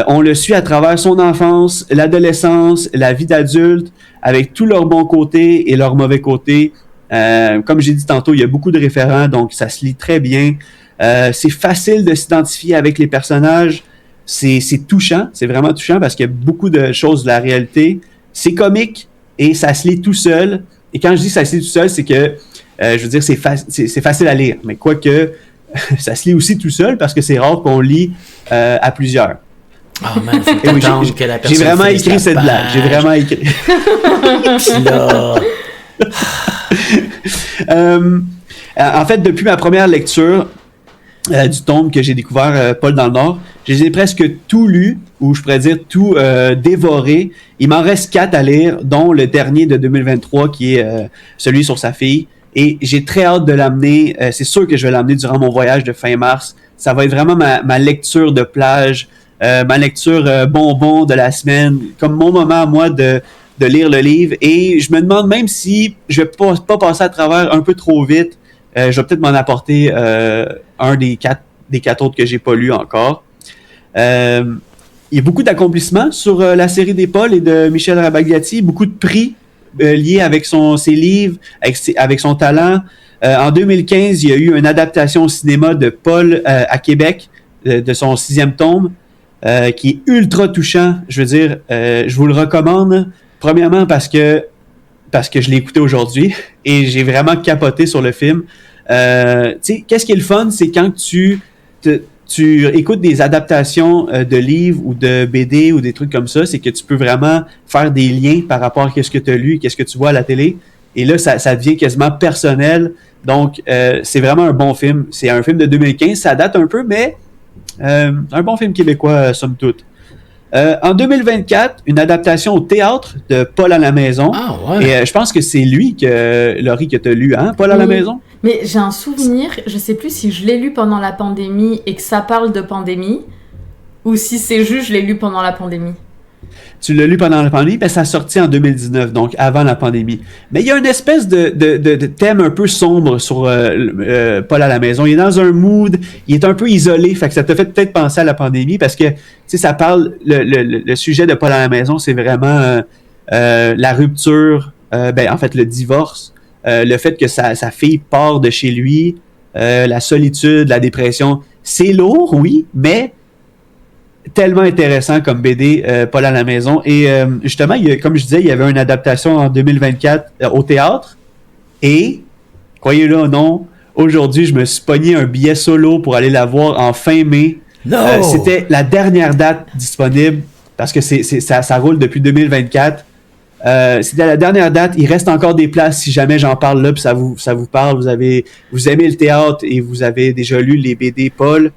On le suit à travers son enfance, l'adolescence, la vie d'adulte, avec tous leurs bons côtés et leurs mauvais côtés. Comme j'ai dit tantôt, il y a beaucoup de référents, donc ça se lit très bien. C'est facile de s'identifier avec les personnages. C'est touchant, c'est vraiment touchant parce qu'il y a beaucoup de choses de la réalité. C'est comique et ça se lit tout seul. Et quand je dis ça se lit tout seul, c'est que, je veux dire, c'est facile à lire. Mais quoique, ça se lit aussi tout seul parce que c'est rare qu'on lit à plusieurs. Oh man, faut que que la personne j'ai vraiment écrit cette blague. J'ai vraiment écrit. Puis là... En fait, depuis ma première lecture du tome que j'ai découvert, Paul dans le Nord, je les ai presque tout lus, ou je pourrais dire tout dévoré. Il m'en reste 4 à lire, dont le dernier de 2023 qui est celui sur sa fille. Et j'ai très hâte de l'amener. C'est sûr que je vais l'amener durant mon voyage de fin mars. Ça va être vraiment ma lecture de plage, ma lecture bonbon de la semaine, comme mon moment à moi de lire le livre. Et je me demande même si je vais pas passer à travers un peu trop vite. Je vais peut-être m'en apporter un des quatre autres que j'ai pas lu encore. Il y a beaucoup d'accomplissements sur la série des Paul et de Michel Rabaghiati, beaucoup de prix liés avec ses livres, avec son talent. En 2015, il y a eu une adaptation au cinéma de Paul à Québec, de son 6e tome, qui est ultra touchant. Je veux dire, je vous le recommande, premièrement parce que je l'ai écouté aujourd'hui et j'ai vraiment capoté sur le film. Tu sais, qu'est-ce qui est le fun, c'est quand tu écoutes des adaptations de livres ou de BD ou des trucs comme ça, c'est que tu peux vraiment faire des liens par rapport à ce que tu as lu, qu'est-ce que tu vois à la télé. Et là, ça devient quasiment personnel. Donc, c'est vraiment un bon film. C'est un film de 2015, ça date un peu, mais un bon film québécois, somme toute. En 2024, une adaptation au théâtre de Paul à la maison. Ah ouais. Et je pense que c'est lui, Laurie, que tu as lu, hein, Paul à la maison? Mais j'ai un souvenir, je sais plus si je l'ai lu pendant la pandémie et que ça parle de pandémie, ou si c'est juste je l'ai lu pendant la pandémie. Tu l'as lu pendant la pandémie, ben ça a sorti en 2019, donc avant la pandémie. Mais il y a une espèce de thème un peu sombre sur Paul à la maison. Il est dans un mood, il est un peu isolé, fait que ça te fait peut-être penser à la pandémie, parce que, tu sais, ça parle, le sujet de Paul à la maison, c'est vraiment la rupture, en fait, le divorce, le fait que sa fille part de chez lui, la solitude, la dépression. C'est lourd, oui, mais tellement intéressant comme BD, Paul à la maison. Et justement, comme je disais, il y avait une adaptation en 2024 au théâtre. Et, croyez-le ou non, aujourd'hui, je me suis pogné un billet solo pour aller la voir en fin mai. No! C'était la dernière date disponible, parce que ça roule depuis 2024. C'était la dernière date. Il reste encore des places si jamais j'en parle là, puis ça vous parle. Vous aimez le théâtre et vous avez déjà lu les BD Paul.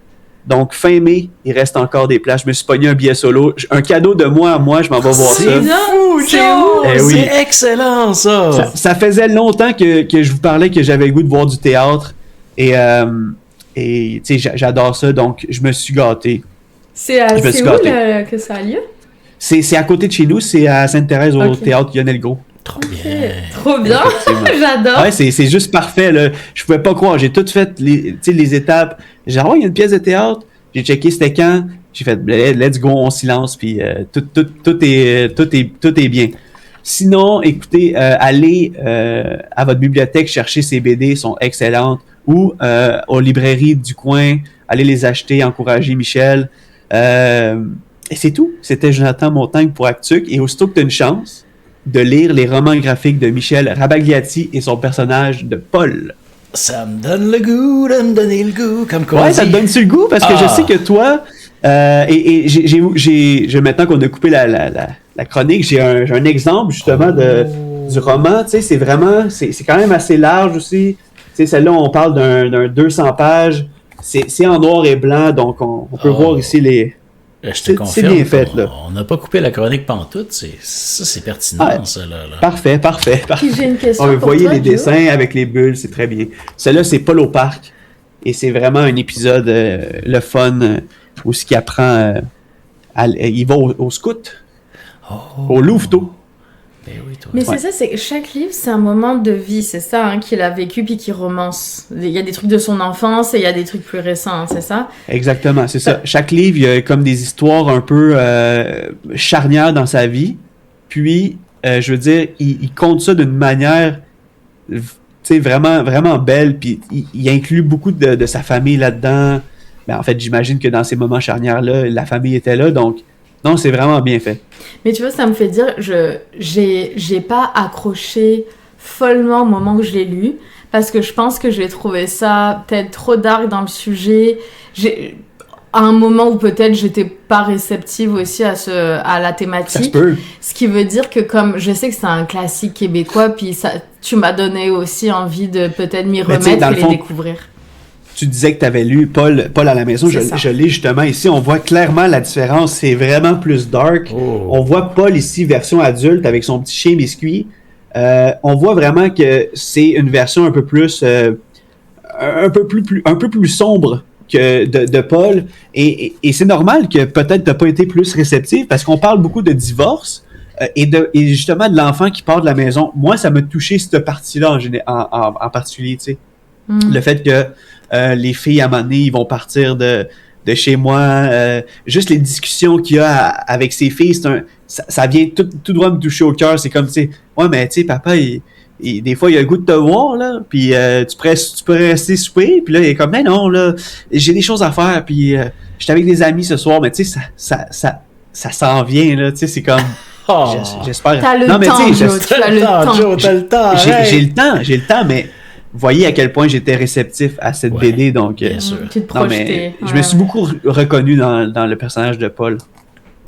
Donc, fin mai, il reste encore des places. Je me suis pogné un billet solo. Un cadeau de moi à moi, je m'en vais voir ça. C'est fou, Joe! Eh oui. C'est excellent, ça! Ça faisait longtemps que je vous parlais que j'avais le goût de voir du théâtre. Et tu sais, j'adore ça, donc je me suis gâté. C'est où que ça a lieu? C'est à côté de chez nous, c'est à Sainte-Thérèse, au théâtre Lionel-Gros. Trop bien. Trop bien, j'adore. Ouais, c'est juste parfait, là. Je pouvais pas croire. J'ai tout fait, les étapes. J'ai dit, il y a une pièce de théâtre. J'ai checké c'était quand. J'ai fait, let's go, on silence, puis tout est bien. Sinon, écoutez, allez à votre bibliothèque chercher ces BD, elles sont excellentes. Ou aux librairies du coin, allez les acheter, encourager Michel. Et c'est tout. C'était Jonathan Montagne pour Actuc. Et aussitôt que tu as une chance de lire les romans graphiques de Michel Rabaghiati et son personnage de Paul. Ça me donne le goût de me donner le goût, comme quoi. Ouais, ça te donne-tu le goût? Parce que je sais que toi, maintenant qu'on a coupé la chronique, j'ai un exemple justement du roman. Tu sais, c'est vraiment, c'est quand même assez large aussi. Tu sais, celle-là, on parle d'un 200 pages. C'est en noir et blanc, donc on peut voir ici les... Je te confirme, c'est bien fait, là. On n'a pas coupé la chronique pantoute. C'est pertinent, ouais. Ça. Là. Parfait. Puis j'ai une question vous voyez toi, les dessins avec les bulles, c'est très bien. Celle-là, c'est Paul au parc. Et c'est vraiment un épisode, le fun, où ce qui apprend il va au scout, Oh. au Louveteau. Ben oui, toi. Mais Ouais. c'est ça, c'est que chaque livre, c'est un moment de vie, c'est ça, hein, qu'il a vécu puis qu'il romance. Il y a des trucs de son enfance et il y a des trucs plus récents, hein, c'est ça? Exactement, c'est ça. Chaque livre, il y a comme des histoires un peu charnières dans sa vie. Puis, je veux dire, il compte ça d'une manière, tu sais, vraiment, vraiment belle. Puis, il inclut beaucoup de sa famille là-dedans. Ben, en fait, j'imagine que dans ces moments charnières-là, la famille était là. Donc, non, c'est vraiment bien fait. Mais tu vois, ça me fait dire, j'ai pas accroché follement au moment où je l'ai lu, parce que je pense que j'ai trouvé ça peut-être trop dark dans le sujet. À un moment où peut-être j'étais pas réceptive aussi à la Ça se thématique. peut. Ce qui veut dire que comme je sais que c'est un classique québécois, puis ça, tu m'as donné aussi envie de peut-être m'y Mais tu sais, remettre dans et le les fond, découvrir. Tu disais que tu avais lu Paul à la maison. C'est ça. Je lis justement ici. On voit clairement la différence. C'est vraiment plus dark. Oh. On voit Paul ici, version adulte, avec son petit chien biscuit. On voit vraiment que c'est une version un peu plus sombre que de Paul. Et c'est normal que peut-être tu n'as pas été plus réceptif parce qu'on parle beaucoup de divorce et justement de l'enfant qui part de la maison. Moi, ça m'a touché cette partie-là en particulier, tu sais. Le fait que les filles, à un moment donné, ils vont partir de chez moi. Juste les discussions qu'il y a avec ses filles, ça vient tout droit me toucher au cœur. C'est comme, tu sais, ouais, mais tu sais, papa, des fois, il a le goût de te voir, là, puis tu pourrais rester souper, puis là, il est comme, mais non, là, j'ai des choses à faire, puis j'étais avec des amis ce soir, mais tu sais, ça s'en vient, là, tu sais, c'est comme... Oh. J'espère... T'as le non, mais temps, tu sais, Joe, tu as le temps. Joe, t'as le temps. arrête. j'ai le temps, mais voyez à quel point j'étais réceptif à cette Ouais, BD, donc... bien sûr. Tu te non, projetais. mais je me suis beaucoup reconnu dans le personnage de Paul.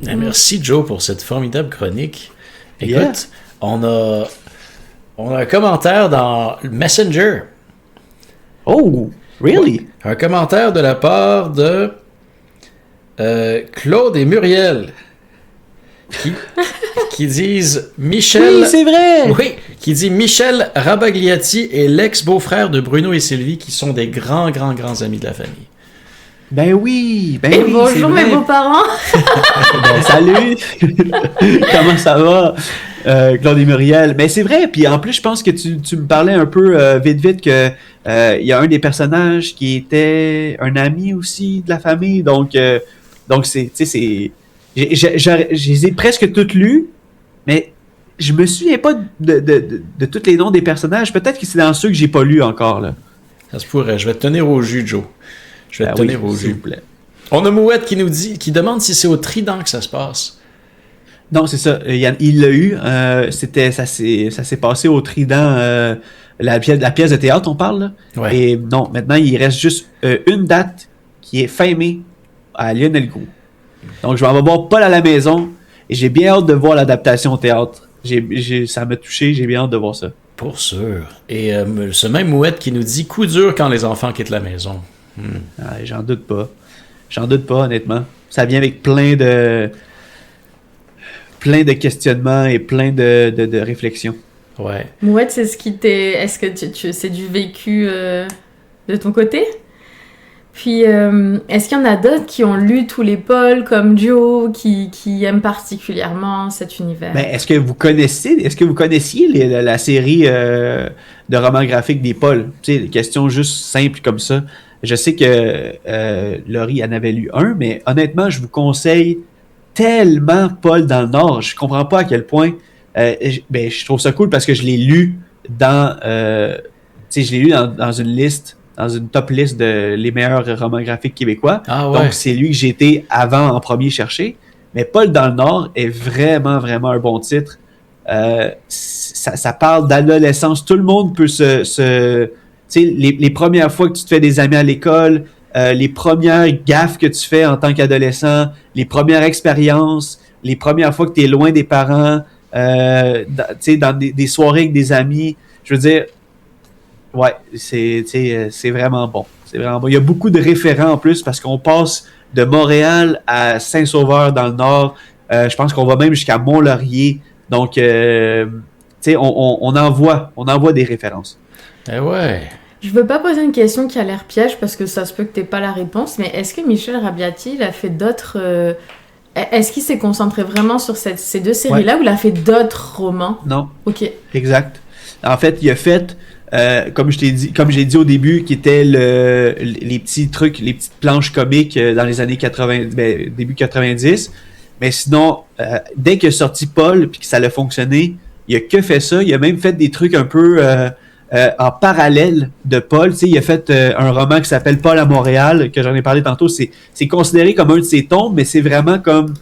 Merci Joe pour cette formidable chronique. Écoute, Yeah. on a un commentaire dans Messenger. Oh, really? Un commentaire de la part de Claude et Muriel qui disent Michel. Oui, c'est vrai! Oui, qui dit Michel Rabagliati est l'ex-beau-frère de Bruno et Sylvie qui sont des grands amis de la famille. Ben oui, Et oui, bonjour c'est mes vrai. beaux-parents. Ben, salut! Comment ça va? Claude et Muriel. Mais c'est vrai, puis en plus, je pense que tu me parlais un peu vite que il y a un des personnages qui était un ami aussi de la famille, donc c'est, tu sais, c'est... Je les ai presque toutes lues, mais je me souviens pas de tous les noms des personnages. Peut-être que c'est dans ceux que j'ai pas lus encore, là. Ça se pourrait. Je vais te tenir au jus, Joe. Je vais te tenir au s'il jus. vous plaît. On a Mouette qui demande si c'est au Trident que ça se passe. Non, c'est ça. Il l'a eu. Ça s'est passé au Trident, la pièce de théâtre, on parle, là. Ouais. Et non, maintenant, il reste juste une date qui est fin mai à Lionel Gros. Donc, je vais en voir Paul à la maison et j'ai bien hâte de voir l'adaptation au théâtre. Ça m'a touché, j'ai bien hâte de voir ça. Pour sûr. Et ce même Mouette qui nous dit coup dur quand les enfants quittent la maison. Ah, j'en doute pas. J'en doute pas, honnêtement. Ça vient avec plein de questionnements et plein de réflexions. Ouais. Mouette, c'est ce qui t'est... Est-ce que c'est du vécu de ton côté? Puis, est-ce qu'il y en a d'autres qui ont lu tous les Pauls, comme Joe, qui aiment particulièrement cet univers? Ben, est-ce que vous connaissiez la série de romans graphiques des Pauls? Tu sais, des questions juste simples comme ça. Je sais que Laurie en avait lu un, mais honnêtement, je vous conseille tellement Paul dans le Nord. Je comprends pas à quel point. Je trouve ça cool parce que je l'ai lu dans une liste, dans une top liste de les meilleurs romans graphiques québécois. Ah ouais. Donc, c'est lui que j'ai été avant en premier chercher. Mais Paul dans le Nord est vraiment, vraiment un bon titre. Ça parle d'adolescence. Tout le monde peut tu sais, les premières fois que tu te fais des amis à l'école, les premières gaffes que tu fais en tant qu'adolescent, les premières expériences, les premières fois que tu es loin des parents, tu sais, dans des soirées avec des amis. Je veux dire, ouais, c'est vraiment bon. C'est vraiment bon. Il y a beaucoup de référents en plus parce qu'on passe de Montréal à Saint-Sauveur dans le Nord. Je pense qu'on va même jusqu'à Mont-Laurier. Donc, tu sais, on en voit des références. Eh ouais. Je veux pas poser une question qui a l'air piège parce que ça se peut que t'aies pas la réponse, mais est-ce que Michel Rabiati il a fait d'autres Est-ce qu'il s'est concentré vraiment sur ces deux séries-là ou il a fait d'autres romans? Non. Ok. Exact. En fait, il a fait, comme j'ai dit au début, qui étaient les petits trucs, les petites planches comiques dans les années 80, début 90. Mais sinon, dès qu'il a sorti Paul puis que ça a fonctionné, il a que fait ça. Il a même fait des trucs un peu en parallèle de Paul. Tu sais, il a fait un roman qui s'appelle Paul à Montréal, que j'en ai parlé tantôt. C'est considéré comme un de ses tomes, mais c'est vraiment comme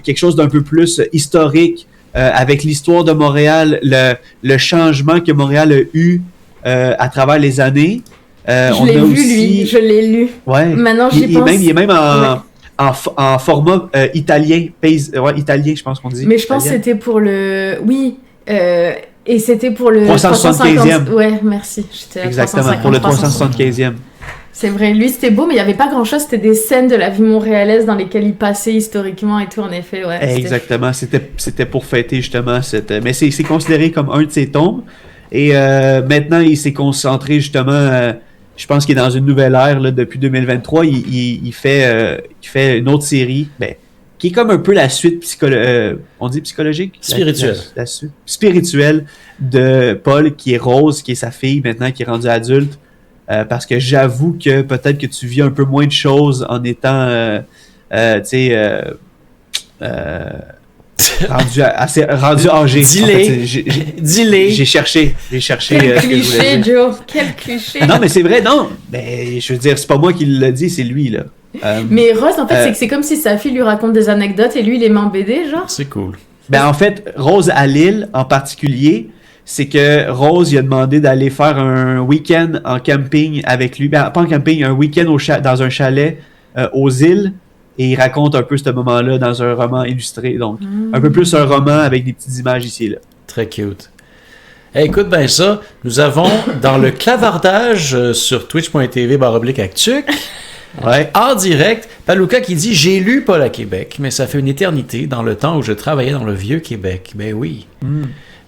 quelque chose d'un peu plus historique, avec l'histoire de Montréal, le changement que Montréal a eu à travers les années. Je l'ai vu, lui. Je l'ai lu. Ouais. Maintenant, j'y pense. Il est même en format italien, italien, je pense qu'on dit. Mais je pense que c'était pour le... Oui, et c'était pour le 375e. Ouais, merci. Exactement, pour le 375e. C'est vrai, lui c'était beau, mais il n'y avait pas grand-chose, c'était des scènes de la vie montréalaise dans lesquelles il passait historiquement et tout, en effet. Ouais, exactement, c'était pour fêter justement mais c'est considéré comme un de ses tomes. Et maintenant, il s'est concentré justement... je pense qu'il est dans une nouvelle ère là, depuis 2023. Il fait une autre série, qui est comme un peu la suite on dit psychologique? Spirituelle. La suite spirituelle de Paul, qui est Rose, qui est sa fille maintenant, qui est rendue adulte. Parce que j'avoue que peut-être que tu vis un peu moins de choses en étant, rendu âgé. Dis-les. J'ai cherché. Quel cliché, Joe. Quel cliché. Non, mais c'est vrai, non. Mais je veux dire, c'est pas moi qui l'a dit, c'est lui, là. Mais Rose, en fait, c'est comme si sa fille lui raconte des anecdotes et lui, il les met en BD, genre. C'est cool. En fait, Rose à Lille, en particulier, c'est que Rose, il a demandé d'aller faire un week-end en camping avec lui. Pas en camping, un week-end dans un chalet aux îles. Et il raconte un peu ce moment-là dans un roman illustré. Donc, un peu plus un roman avec des petites images ici et là. Très cute. Hey, écoute bien ça, nous avons dans le clavardage sur twitch.tv/actuc, en direct, Paluca qui dit « J'ai lu Paul à Québec, mais ça fait une éternité dans le temps où je travaillais dans le vieux Québec. » Ben oui.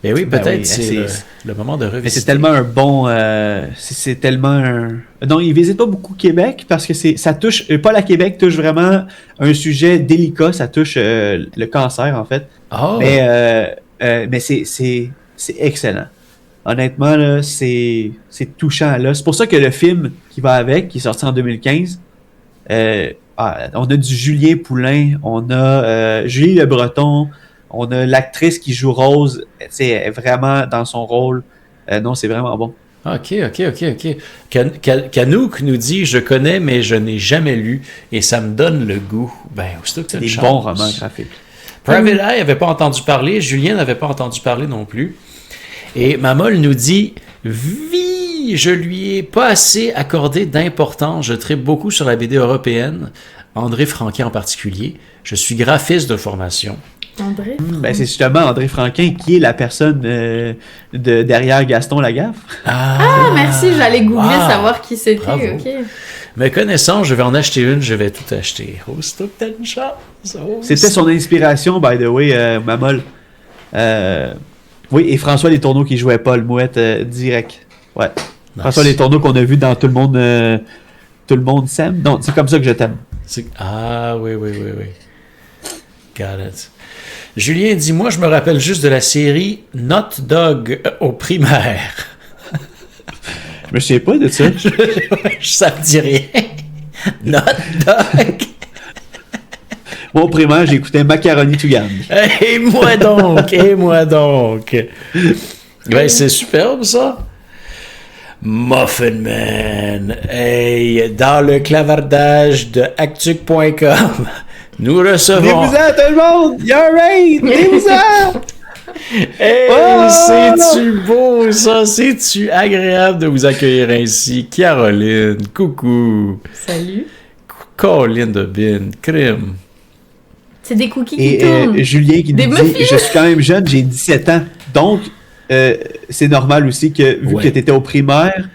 Ben oui, peut-être c'est le moment de revisiter. Mais c'est tellement un bon... c'est tellement un... Non, il visite pas beaucoup Québec parce que ça touche... Paul à Québec touche vraiment un sujet délicat. Ça touche le cancer, en fait. Oh. Mais c'est excellent. Honnêtement, là, c'est touchant. Là. C'est pour ça que le film qui va avec, qui est sorti en 2015, on a du Julien Poulin, on a Julie Le Breton, on a l'actrice qui joue Rose, elle est vraiment dans son rôle. Non, c'est vraiment bon. OK. Canouk nous dit « Je connais, mais je n'ai jamais lu, et ça me donne le goût. » Ben, aussitôt que tu as une chance. Des bons romans graphiques. Private Eye n'avait pas entendu parler, Julien n'avait pas entendu parler non plus. Et Mamol nous dit « Vi, je lui ai pas assez accordé d'importance, je traite beaucoup sur la BD européenne, André Franquin en particulier. Je suis graphiste de formation. » André? C'est justement André Franquin qui est la personne derrière Gaston Lagaffe. Ah, merci, j'allais googler savoir qui c'était. Ok. Me connaissant, je vais en acheter une, je vais tout acheter. Aussitôt que t'as une chance. C'était son inspiration, by the way, Mamol. Oui, et François Letourneau qui jouait Paul Mouette direct. Ouais. Nice. François Letourneau qu'on a vu dans Tout le monde s'aime. Non, c'est comme ça que je t'aime. Ah, oui. Got it. Julien dit, moi, je me rappelle juste de la série Not Dog au primaire. Je me souviens pas de ça. Ça me dit rien. Not Dog. Moi, au primaire, j'écoutais Macaroni Tougan. Et moi donc. Ben, c'est superbe, ça. Muffin Man. Hey, dans le clavardage de actuc.com, nous recevons... Venez-vous-en, tout le monde! You're right! Venez-vous-en! Hey, c'est-tu beau, ça? C'est-tu agréable de vous accueillir ainsi? Caroline, coucou. Salut. Colline de Bin, crime. C'est des cookies qui tournent. Et Julien qui nous dit, je suis quand même jeune, j'ai 17 ans. Donc, c'est normal aussi que, vu que tu étais au primaire,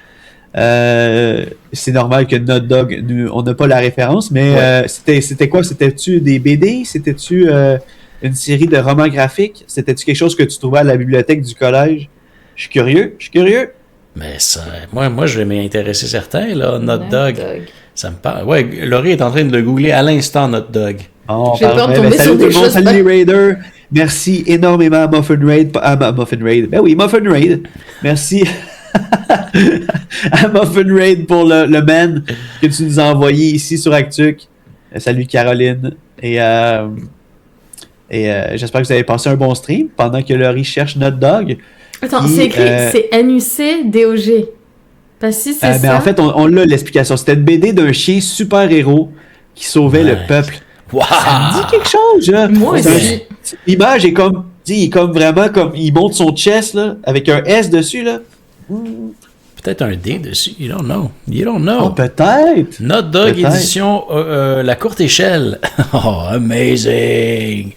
c'est normal que Not Dog, on n'a pas la référence, mais c'était quoi? C'était-tu des BD? C'était-tu une série de romans graphiques? C'était-tu quelque chose que tu trouvais à la bibliothèque du collège? Je suis curieux. Mais ça, moi je vais m'y intéresser certain, là, Not Dog. Ça me parle. Ouais, Laurie est en train de le googler à l'instant, Not Dog. Oh, J'ai peur de tomber sur salut tout des le monde, choses salut les Raiders. Merci énormément à Muffin Raid. Muffin Raid. Ben oui, Muffin Raid. Merci à Muffin Raid pour le man que tu nous as envoyé ici sur Actuc. Salut Caroline. Et j'espère que vous avez passé un bon stream pendant que Laurie cherche notre dog. Attends, c'est écrit, c'est NUC-DOG. Pas si c'est ça. Ben en fait, on l'a l'explication. C'était une BD d'un chien super-héros qui sauvait le peuple. Wow. Ça me dit quelque chose, là. Moi aussi. L'image est comme, il est comme vraiment comme, il monte son chest, là, avec un S dessus, là. Peut-être un D dessus. You don't know. You don't know. Oh, peut-être. Notre Dog Peut-être. édition La Courte Échelle. Oh, amazing.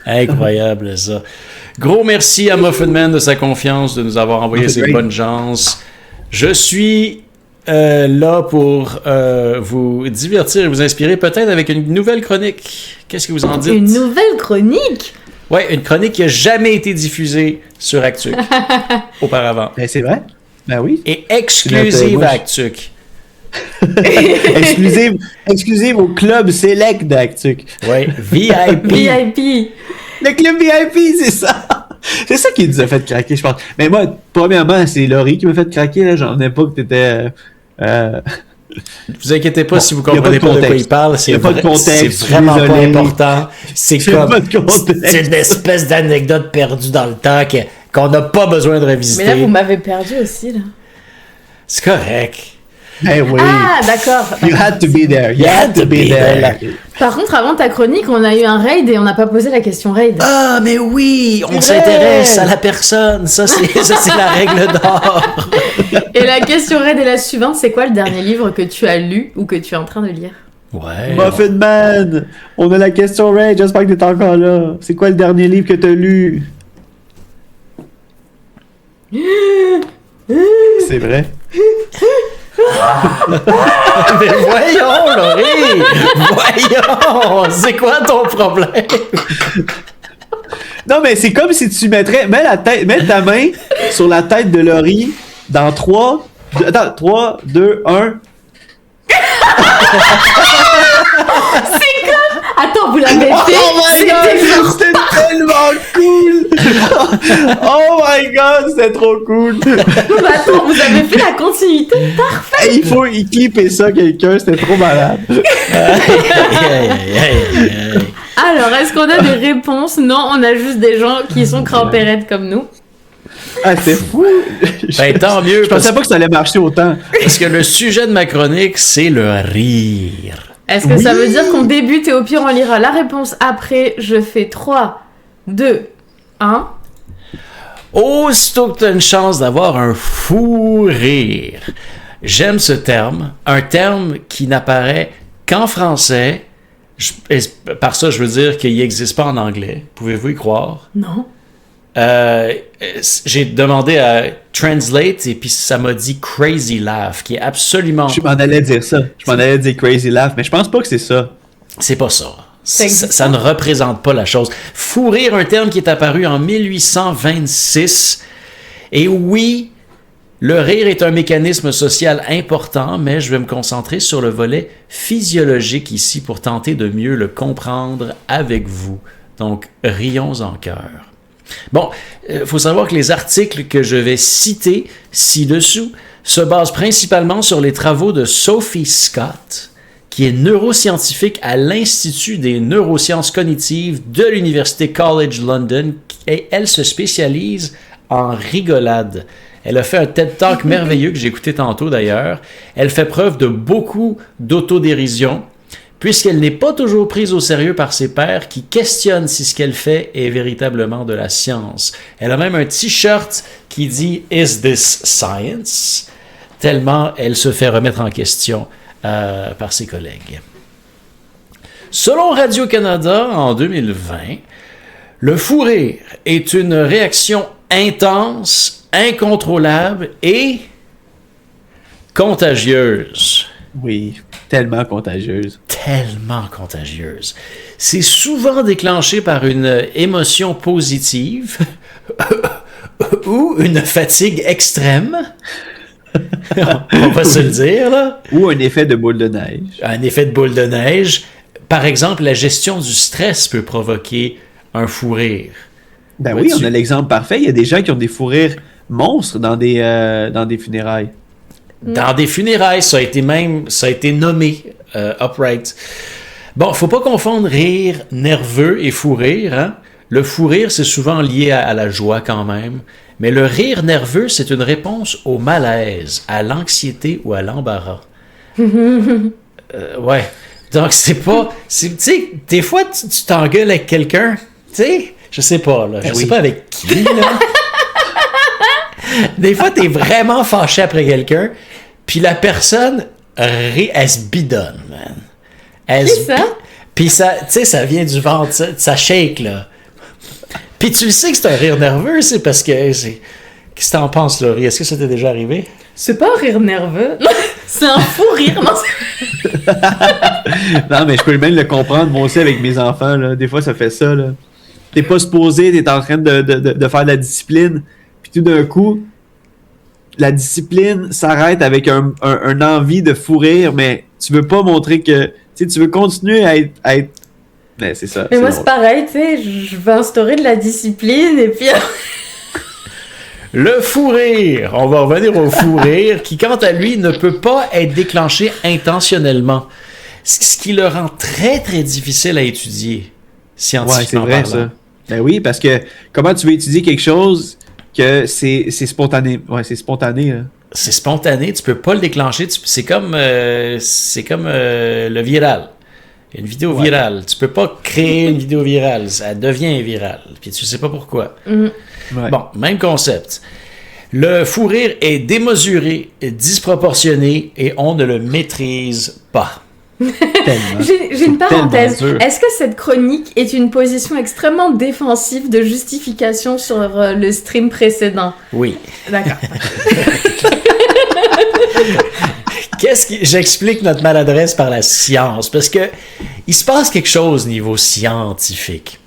Incroyable, ça. Gros merci à Muffin Man de sa confiance, de nous avoir envoyé ses bonnes chances. Je suis là pour vous divertir et vous inspirer peut-être avec une nouvelle chronique. Qu'est-ce que vous en dites? Une nouvelle chronique? Ouais, une chronique qui n'a jamais été diffusée sur Actuc auparavant. Ben, c'est vrai. Ben oui. Et exclusive à Actuc. exclusive au club select d'Actuc. Oui, VIP. VIP. Le club VIP, c'est ça. C'est ça qui nous a fait craquer, je pense. Mais moi, premièrement, c'est Laurie qui m'a fait craquer, là. J'en ai pas que t'étais... Vous inquiétez pas, Bon, si vous comprenez pas de quoi il parle, c'est pas de contexte, c'est vraiment désolé. pas important. C'est comme pas de contexte. c'est une espèce d'anecdote perdue dans le temps qu'on n'a pas besoin de revisiter. Mais là, vous m'avez perdu aussi, là. C'est correct. Eh oui. Ah, d'accord. You had to be there. You had to be there. Par contre, avant ta chronique, on a eu un raid et on n'a pas posé la question raid. Ah, mais oui, on C'est s'intéresse vrai. à la personne. Ça, c'est la règle d'or. Et la question raid est la suivante. C'est quoi le dernier livre que tu as lu ou que tu es en train de lire? Ouais. Muffin Man, on a la question Ray, j'espère que t'es encore là. C'est quoi le dernier livre que t'as lu? C'est vrai. Mais voyons, Laurie! Voyons! C'est quoi ton problème? Non, mais c'est comme si tu mettrais... Mets ta main sur la tête de Laurie dans 3... Attends, 3, 2, 1... Attends, vous l'avez fait? Oh my god! C'était tellement cool! Oh my god, c'était trop cool! Mais attends, vous avez fait la continuité? Parfait! Hey, il faut y clipper ça, quelqu'un, c'était trop malade. Alors, est-ce qu'on a des réponses? Non, on a juste des gens qui sont crampérettes comme nous. Ah, c'était fou! Ben, tant mieux, Je pensais pas que ça allait marcher autant. parce que le sujet de ma chronique, c'est le rire. Est-ce que ça veut dire qu'on débute et au pire on lira la réponse après? Je fais 3, 2, 1. Aussitôt que tu as une chance d'avoir un fou rire. J'aime ce terme, un terme qui n'apparaît qu'en français. Et par ça, je veux dire qu'il n'existe pas en anglais. Pouvez-vous y croire? Non. J'ai demandé à Translate et puis ça m'a dit Crazy Laugh, qui est absolument... Je m'en allais dire ça. Je m'en allais dire Crazy Laugh, mais je pense pas que c'est ça. C'est pas ça. existe Ça ne représente pas la chose. Fou rire, un terme qui est apparu en 1826. Et oui, le rire est un mécanisme social important, mais je vais me concentrer sur le volet physiologique ici pour tenter de mieux le comprendre avec vous. Donc, rions en chœur. Bon, faut savoir que les articles que je vais citer ci-dessous se basent principalement sur les travaux de Sophie Scott, qui est neuroscientifique à l'Institut des neurosciences cognitives de l'Université College London, et elle se spécialise en rigolade. Elle a fait un TED Talk merveilleux que j'ai écouté tantôt d'ailleurs. Elle fait preuve de beaucoup d'autodérision, puisqu'elle n'est pas toujours prise au sérieux par ses pairs qui questionnent si ce qu'elle fait est véritablement de la science. Elle a même un t-shirt qui dit « Is this science ?» tellement elle se fait remettre en question par ses collègues. Selon Radio-Canada, en 2020, le fou rire est une réaction intense, incontrôlable et contagieuse. Oui, tellement contagieuse. Tellement contagieuse. C'est souvent déclenché par une émotion positive ou une fatigue extrême. On va se le dire, là. Ou un effet de boule de neige. Un effet de boule de neige. Par exemple, la gestion du stress peut provoquer un fou rire. Ben oui, on a l'exemple parfait. Il y a des gens qui ont des fous rires monstres dans des funérailles. Dans des funérailles, ça a été nommé upright. Bon, faut pas confondre rire nerveux et fou rire, hein? Le fou rire, c'est souvent lié à la joie quand même. Mais le rire nerveux, c'est une réponse au malaise, à l'anxiété ou à l'embarras. Ouais. Donc, c'est pas... Tu sais, des fois, tu t'engueules avec quelqu'un, tu sais, je sais pas, là. Je sais pas avec qui, là. Des fois, t'es vraiment fâché après quelqu'un, puis la personne, elle se bidonne, man. Qui ça? Puis ça, tu sais, ça vient du ventre, ça shake, là. Puis tu le sais que c'est un rire nerveux, c'est parce que... Qu'est-ce que t'en penses, Laurie? Est-ce que ça t'est déjà arrivé? C'est pas un rire nerveux. C'est un fou rire. Non, Non, mais je peux même le comprendre, moi aussi, avec mes enfants, là. Des fois, ça fait ça, là. T'es pas supposé, t'es en train de faire de la discipline, puis tout d'un coup, la discipline s'arrête avec un envie de fou rire, mais tu veux pas montrer que... Tu sais, tu veux continuer à être... Mais c'est ça. Mais moi, c'est pareil, tu sais, je veux instaurer de la discipline, et puis... Le fou rire. On va revenir au fou rire qui, quant à lui, ne peut pas être déclenché intentionnellement. Ce qui le rend très, très difficile à étudier, scientifiquement parlant. Ouais, c'est vrai, ça. Ben oui, parce que comment tu veux étudier quelque chose que c'est spontané? Ouais, c'est spontané, là. C'est spontané, tu peux pas le déclencher. C'est comme le viral. Une vidéo virale. Tu peux pas créer une vidéo virale. Ça devient virale. Puis tu sais pas pourquoi. Ouais. Bon, même concept. Le fou rire est démesuré, disproportionné et on ne le maîtrise pas. J'ai une parenthèse. Est-ce que cette chronique est une position extrêmement défensive de justification sur le stream précédent? Oui. D'accord. J'explique notre maladresse par la science, parce que il se passe quelque chose au niveau scientifique.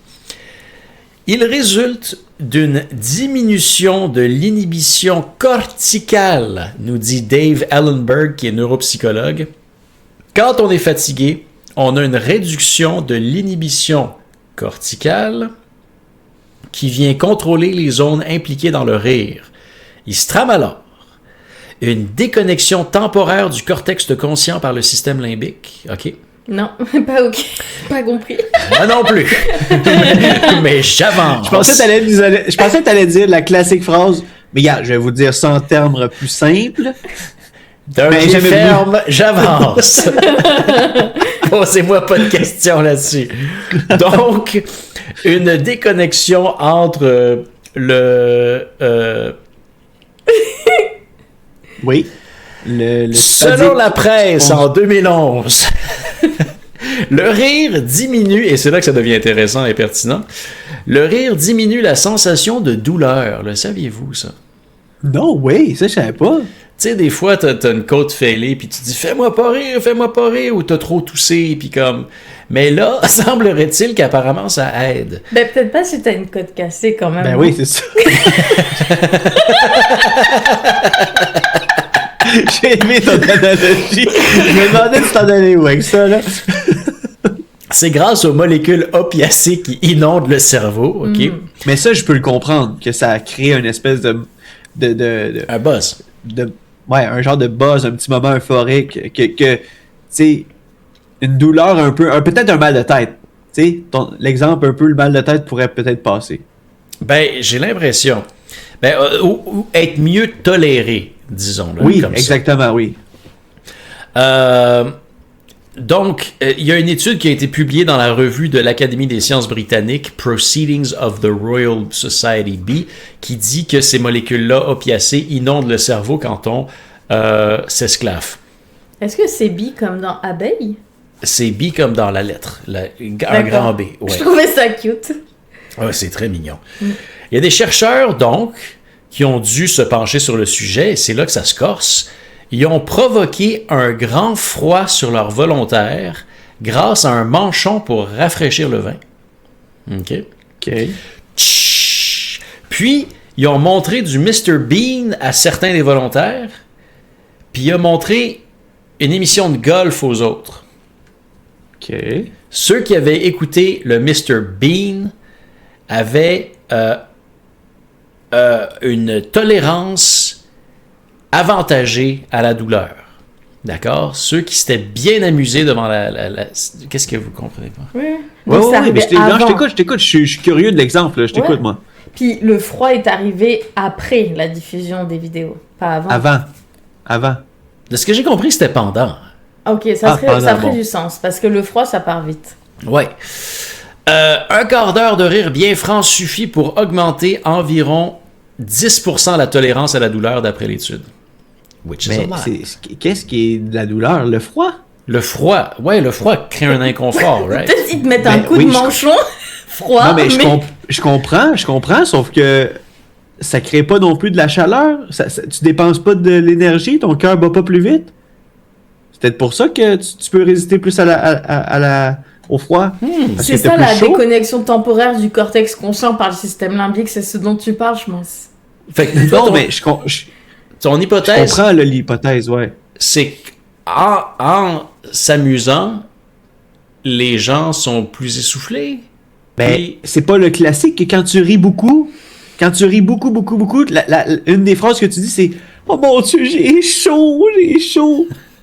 Il résulte d'une diminution de l'inhibition corticale, nous dit Dave Ellenberg, qui est neuropsychologue. Quand on est fatigué, on a une réduction de l'inhibition corticale qui vient contrôler les zones impliquées dans le rire. Il se trame alors une déconnexion temporaire du cortex conscient par le système limbique. OK? Non, pas OK. Pas compris. Moi non plus. mais j'avance. Je pensais que t'allais dire la classique phrase, mais regarde, je vais vous dire ça en termes plus simples. D'un pied ferme, j'avance. Posez-moi pas de questions là-dessus. Donc, une déconnexion entre Oui. Selon la presse, en 2011, le rire diminue, et c'est là que ça devient intéressant et pertinent, le rire diminue la sensation de douleur. Le saviez-vous, ça? Non, oui, ça, je savais pas. Tu sais, des fois, t'as une côte fêlée, puis tu dis « Fais-moi pas rire », ou t'as trop toussé, puis comme... Mais là, semblerait-il qu'apparemment, ça aide. Ben, peut-être pas si t'as une côte cassée, quand même. Ben oui, c'est ça. J'ai aimé ton analogie. Je me demandais si t'en allais où avec ça, là. C'est grâce aux molécules opiacées qui inondent le cerveau, OK? Mais ça, je peux le comprendre, que ça a créé une espèce de un buzz. Ouais, un genre de buzz, un petit moment euphorique, que tu sais, une douleur un peu, peut-être un mal de tête. Tu sais, l'exemple un peu, le mal de tête pourrait peut-être passer. Ben, j'ai l'impression. Ben, ou être mieux toléré, disons. Là, oui, comme exactement, ça. Oui. Donc, il y a une étude qui a été publiée dans la revue de l'Académie des sciences britanniques, Proceedings of the Royal Society B, qui dit que ces molécules-là, opiacées, inondent le cerveau quand on s'esclaffe. Est-ce que c'est B comme dans abeille? C'est B comme dans la lettre, un grand B. Ouais. Je trouvais ça cute. Ouais, c'est très mignon. Il y a des chercheurs, donc, qui ont dû se pencher sur le sujet, et c'est là que ça se corse. Ils ont provoqué un grand froid sur leurs volontaires grâce à un manchon pour rafraîchir le vin. OK. Tch. Puis, ils ont montré du Mr. Bean à certains des volontaires, puis ils ont montré une émission de golf aux autres. OK. Ceux qui avaient écouté le Mr. Bean avaient une tolérance avantagée à la douleur. D'accord? Ceux qui s'étaient bien amusés devant Qu'est-ce que vous comprenez pas? Oui. Ouais, Donc, c'est ouais, arrivé mais avant. je t'écoute, je suis curieux de l'exemple, là, je t'écoute, Ouais. moi. Puis le froid est arrivé après la diffusion des vidéos, pas avant. Avant. De ce que j'ai compris, c'était pendant. Ok, ça pendant, ferait bon. du sens, parce que le froid, ça part vite. Ouais. Un quart d'heure de rire bien franc suffit pour augmenter environ 10% la tolérance à la douleur d'après l'étude. Which is a Mais lot. qu'est-ce qui est de la douleur? Le froid? Le froid. Ouais, le froid crée un inconfort, right? Peut-être qu'ils te mettent un Ben, coup oui, de je- manchon froid, Non, mais je comprends, sauf que ça crée pas non plus de la chaleur. Tu dépenses pas de l'énergie, ton cœur bat pas plus vite. C'est peut-être pour ça que tu peux résister plus au froid. Parce c'est que t'as ça plus la chaud. déconnexion temporaire du cortex conscient par le système limbique, c'est ce dont tu parles, je pense. Fait que toi, Non, mais je ton hypothèse, comprends là, l'hypothèse, ouais. c'est qu'en s'amusant, les gens sont plus essoufflés. Ben, Puis- c'est pas le classique que quand tu ris beaucoup, beaucoup, une des phrases que tu dis, c'est « Oh mon Dieu, j'ai chaud! »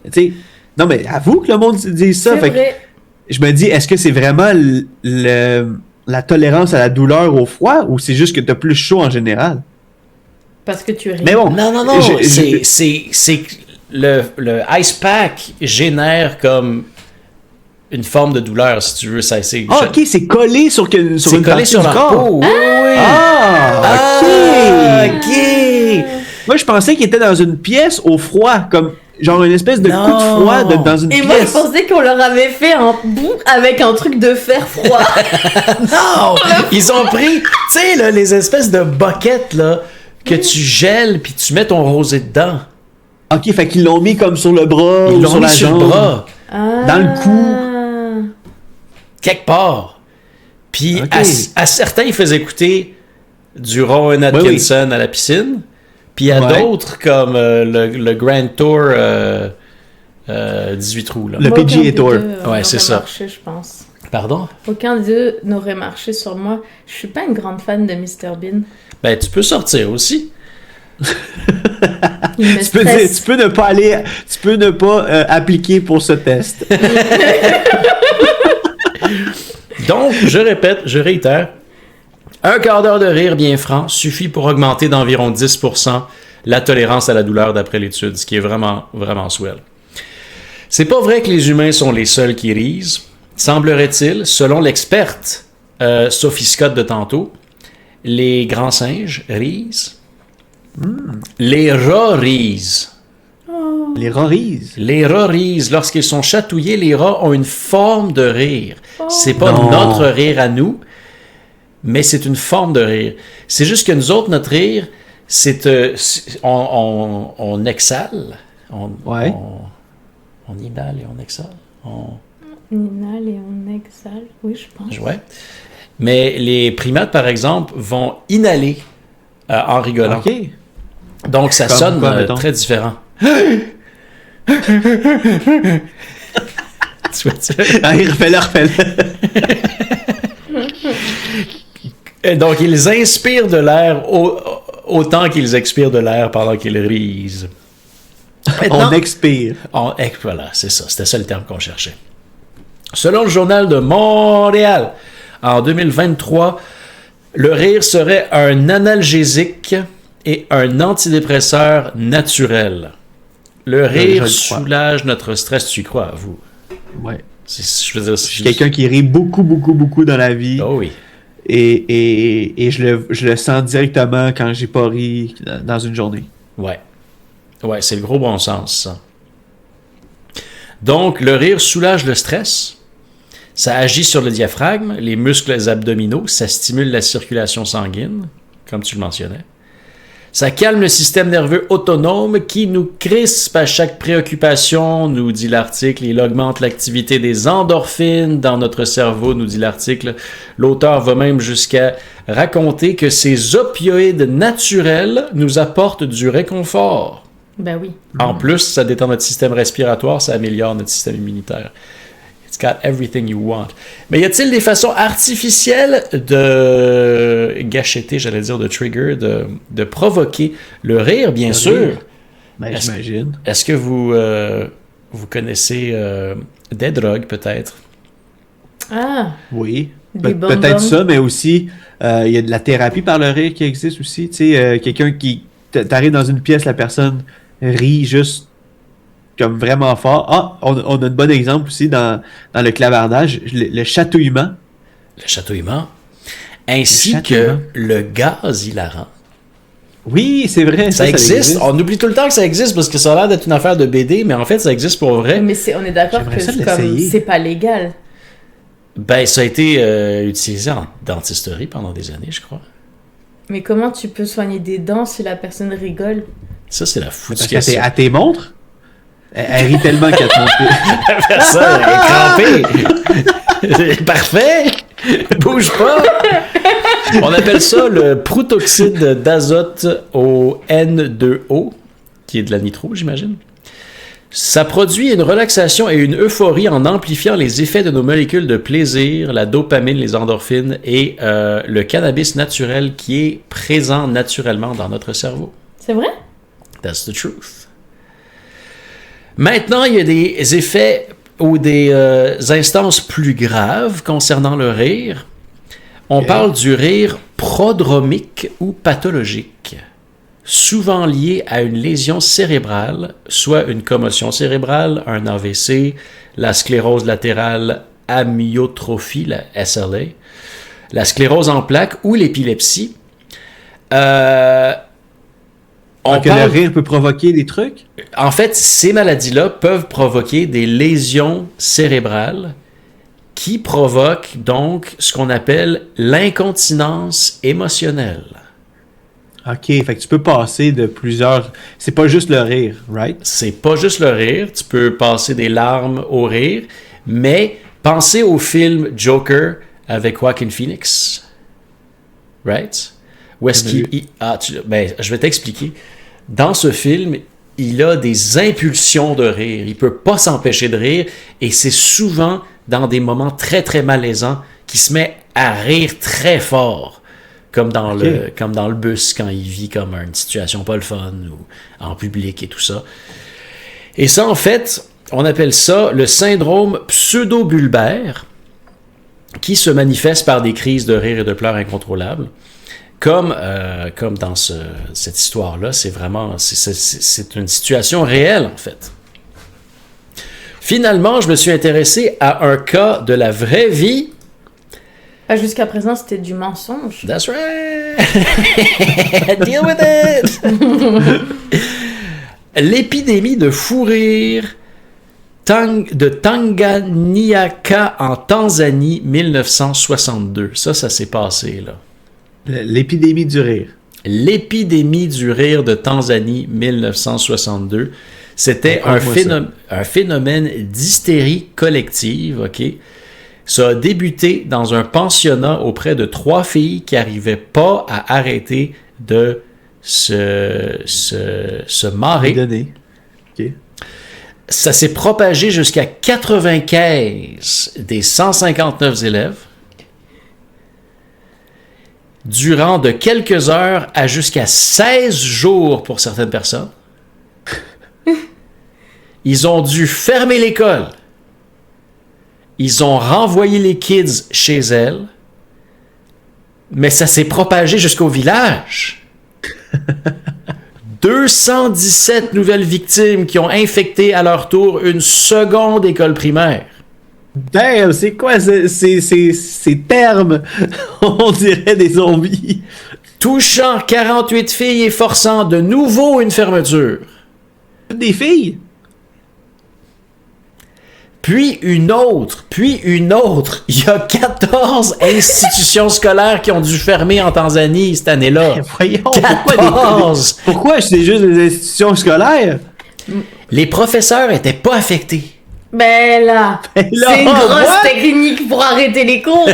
Tu sais, non, mais avoue que le monde dit ça. C'est Fait que vrai. je me dis, est-ce que c'est vraiment la tolérance à la douleur au froid ou c'est juste que t'as plus chaud en général? Parce que tu ris. Mais bon, Non, c'est que le ice pack génère comme une forme de douleur, si tu veux. C'est ok, c'est collé sur c'est une collé partie sur du la corps. peau. Oui, oui. Ah, ok. ok. Moi, je pensais qu'il était dans une pièce au froid, comme genre une espèce de coup Non. de froid dans une Et moi, je pièce. pensais qu'on leur avait fait un bout avec un truc de fer froid. Non! Ils ont pris, tu sais, là, les espèces de buckets, là, que tu gèles puis tu mets ton rosé dedans. Ok, fait qu'ils l'ont mis comme sur le bras Ils ou l'ont sur mis la sur jambe. le bras, Dans le cou. quelque part. Puis Ok. à certains, ils faisaient écouter du Rowan Atkinson à la piscine. Puis à Ouais. d'autres, comme le Grand Tour 18 trous. Là. Le Moi, aucun PGA des Tour. deux, Ouais, n'aurait c'est ça. marché, je pense. Pardon? Aucun des deux n'aurait marché sur moi. Je suis pas une grande fan de Mr Bean. Ben, tu peux sortir aussi. Il me Tu peux dire, stresse. tu peux ne pas appliquer pour ce test. Donc, je répète, je réitère, un quart d'heure de rire bien franc suffit pour augmenter d'environ 10% la tolérance à la douleur d'après l'étude, ce qui est vraiment, vraiment swell. C'est pas vrai que les humains sont les seuls qui risent. Semblerait-il, selon l'experte Sophie Scott de tantôt, les grands singes risent. Les rats risent. Les rats risent. Les rats risent. Lorsqu'ils sont chatouillés, les rats ont une forme de rire. C'est pas Non. notre rire à nous, mais c'est une forme de rire. C'est juste que nous autres, notre rire, on exhale. Ouais. On inhale et on exhale. On inhale et on exhale. Oui, je pense. Ouais. Mais les primates, par exemple, vont inhaler en rigolant. Ok. Donc, ça Comme sonne quoi, mettons? très différent. Tu vois, Allez, refais-le. Et donc, ils inspirent de l'air autant qu'ils expirent de l'air pendant qu'ils risent. Maintenant, On expire. voilà, c'est ça. C'était ça le terme qu'on cherchait. Selon le journal de Montréal, en 2023, le rire serait un analgésique et un antidépresseur naturel. Le rire je le crois. soulage notre stress. Tu y crois, vous? Ouais. Je veux dire, Je suis quelqu'un qui rit beaucoup dans la vie. Oh oui. Et je le sens directement quand j'ai pas ri dans une journée. Ouais. Ouais, c'est le gros bon sens, ça. Donc, le rire soulage le stress. Ça agit sur le diaphragme, les muscles abdominaux. Ça stimule la circulation sanguine, comme tu le mentionnais. Ça calme le système nerveux autonome qui nous crispe à chaque préoccupation, nous dit l'article. Il augmente l'activité des endorphines dans notre cerveau, nous dit l'article. L'auteur va même jusqu'à raconter que ces opioïdes naturels nous apportent du réconfort. Ben oui. En plus, ça détend notre système respiratoire, ça améliore notre système immunitaire. Tu It's got everything you want. Mais y a-t-il des façons artificielles de gâcheter, j'allais dire, de trigger, de provoquer le rire, bien sûr? Ben, j'imagine. Est-ce que vous connaissez des drogues, peut-être? Ah, Oui. des Peut-être bonbons. ça, mais aussi, il y a de la thérapie par le rire qui existe aussi. Tu sais, quelqu'un qui... T'arrives dans une pièce, la personne rit juste comme vraiment fort. Ah, on a un bon exemple aussi dans le clavardage, le chatouillement. Le chatouillement. Ainsi Le que chatouillement. le gaz hilarant. Oui, c'est vrai. Ça existe. On oublie tout le temps que ça existe parce que ça a l'air d'être une affaire de BD, mais en fait, ça existe pour vrai. Mais on est d'accord J'aimerais que ça c'est comme l'essayer. c'est pas légal. Ben, ça a été utilisé en dentisterie pendant des années, je crois. Mais comment tu peux soigner des dents si la personne rigole? Ça, c'est la foutue Parce question. qu'elle tes montres. Elle rit tellement qu'elle te montre. Personne est crampé. Parfait. Bouge pas. On appelle ça le protoxyde d'azote au N2O, qui est de la nitro, j'imagine. Ça produit une relaxation et une euphorie en amplifiant les effets de nos molécules de plaisir, la dopamine, les endorphines et le cannabis naturel qui est présent naturellement dans notre cerveau. C'est vrai? That's the truth. Maintenant, il y a des effets ou des instances plus graves concernant le rire. On parle du rire prodromique ou pathologique, souvent lié à une lésion cérébrale, soit une commotion cérébrale, un AVC, la sclérose latérale amyotrophie, la SLA, la sclérose en plaques ou l'épilepsie. Le rire peut provoquer des trucs. En fait, ces maladies-là peuvent provoquer des lésions cérébrales qui provoquent donc ce qu'on appelle l'incontinence émotionnelle. OK, fait que tu peux passer de plusieurs... C'est pas juste le rire, right? C'est pas juste le rire, tu peux passer des larmes au rire, mais pensez au film Joker avec Joaquin Phoenix. Right? Où est-ce qu'il... je vais t'expliquer. Dans ce film, il a des impulsions de rire. Il peut pas s'empêcher de rire et c'est souvent dans des moments très, très malaisants qu'il se met à rire très fort. Comme dans le bus quand il vit comme une situation pas le fun ou en public et tout ça. Et ça, en fait, on appelle ça le syndrome pseudo-bulbaire qui se manifeste par des crises de rire et de pleurs incontrôlables. Comme dans cette histoire-là, c'est une situation réelle, en fait. Finalement, je me suis intéressé à un cas de la vraie vie. Jusqu'à présent, c'était du mensonge. That's right! Deal with it! L'épidémie de fou rire de Tanganyika en Tanzanie, 1962. Ça s'est passé, là. L'épidémie du rire. L'épidémie du rire de Tanzanie, 1962. C'était un phénomène d'hystérie collective, OK? Ça a débuté dans un pensionnat auprès de 3 filles qui n'arrivaient pas à arrêter de se marrer. OK. Ça s'est propagé jusqu'à 95 des 159 élèves. Durant de quelques heures à jusqu'à 16 jours pour certaines personnes. Ils ont dû fermer l'école. Ils ont renvoyé les kids chez elles. Mais ça s'est propagé jusqu'au village. 217 nouvelles victimes qui ont infecté à leur tour une seconde école primaire. Damn, c'est quoi ces termes? On dirait des zombies. Touchant 48 filles et forçant de nouveau une fermeture. Des filles? Puis une autre. Il y a 14 institutions scolaires qui ont dû fermer en Tanzanie cette année-là. Voyons, 14! Pourquoi c'est juste des institutions scolaires? Les professeurs étaient pas affectés. Ben là, c'est une grosse technique pour arrêter les cours.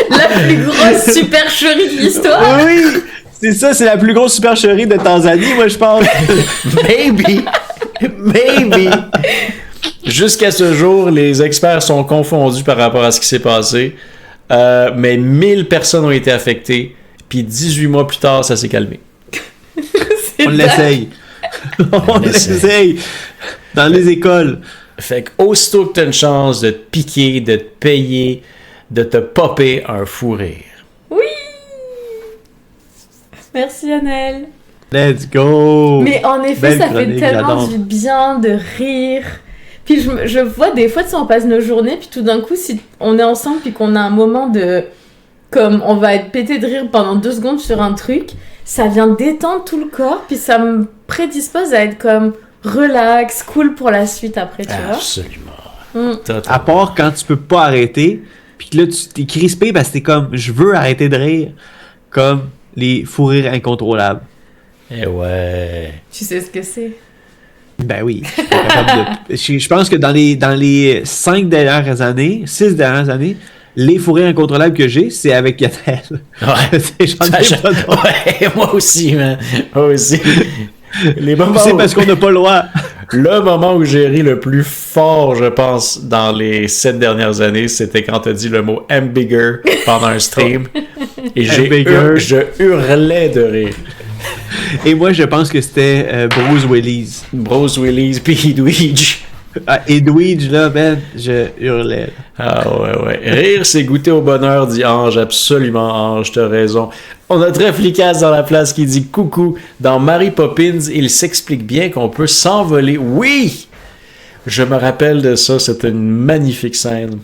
La plus grosse supercherie de l'histoire. Oui, c'est ça, c'est la plus grosse supercherie de Tanzanie, moi je pense. Maybe. Jusqu'à ce jour, les experts sont confondus par rapport à ce qui s'est passé. Mais 1000 personnes ont été affectées. Puis 18 mois plus tard, ça s'est calmé. On l'essaye. On l'essaye. Dans les écoles. Fait que aussitôt que t'as une chance de te piquer, de te payer, de te popper un fou rire. Oui! Merci, Annelle. Let's go! Mais en effet, Belle ça chronique, fait tellement j'adore. du bien de rire. Puis je vois des fois, tu sais, on passe nos journées, puis tout d'un coup, si on est ensemble, puis qu'on a un moment de... Comme on va être pété de rire pendant 2 secondes sur un truc, ça vient détendre tout le corps, puis ça me prédispose à être comme relax, cool pour la suite après, tu vois. Absolument. À part quand tu peux pas arrêter, puis que là, tu t'es crispé parce que t'es comme, je veux arrêter de rire, comme les fous rires incontrôlables. Eh ouais. Tu sais ce que c'est. Ben oui. Je suis pas capable de- je pense que dans les 5 dernières années, 6 dernières années, les fous rires incontrôlables que j'ai, c'est avec Yanel. Ouais. J'en ai pas d'autres. Ouais, moi aussi, man. Moi aussi. Les moments C'est où- parce qu'on n'a pas le droit. Le moment où j'ai ri le plus fort, je pense, dans les 7 dernières années, c'était quand t'as dit le mot « hamburger » pendant un stream. Et Hamburger. je hurlais de rire. Et moi, je pense que c'était Bruce Willis. Bruce Willis, puis Edwidge. Ah, et Dweedge, là, ben, je hurlais. Ah ouais. Rire, c'est goûter au bonheur, dit Ange. Absolument, Ange, t'as raison. On a très Flicasse dans la place qui dit coucou. Dans Mary Poppins, il s'explique bien qu'on peut s'envoler. Oui! Je me rappelle de ça, c'était une magnifique scène.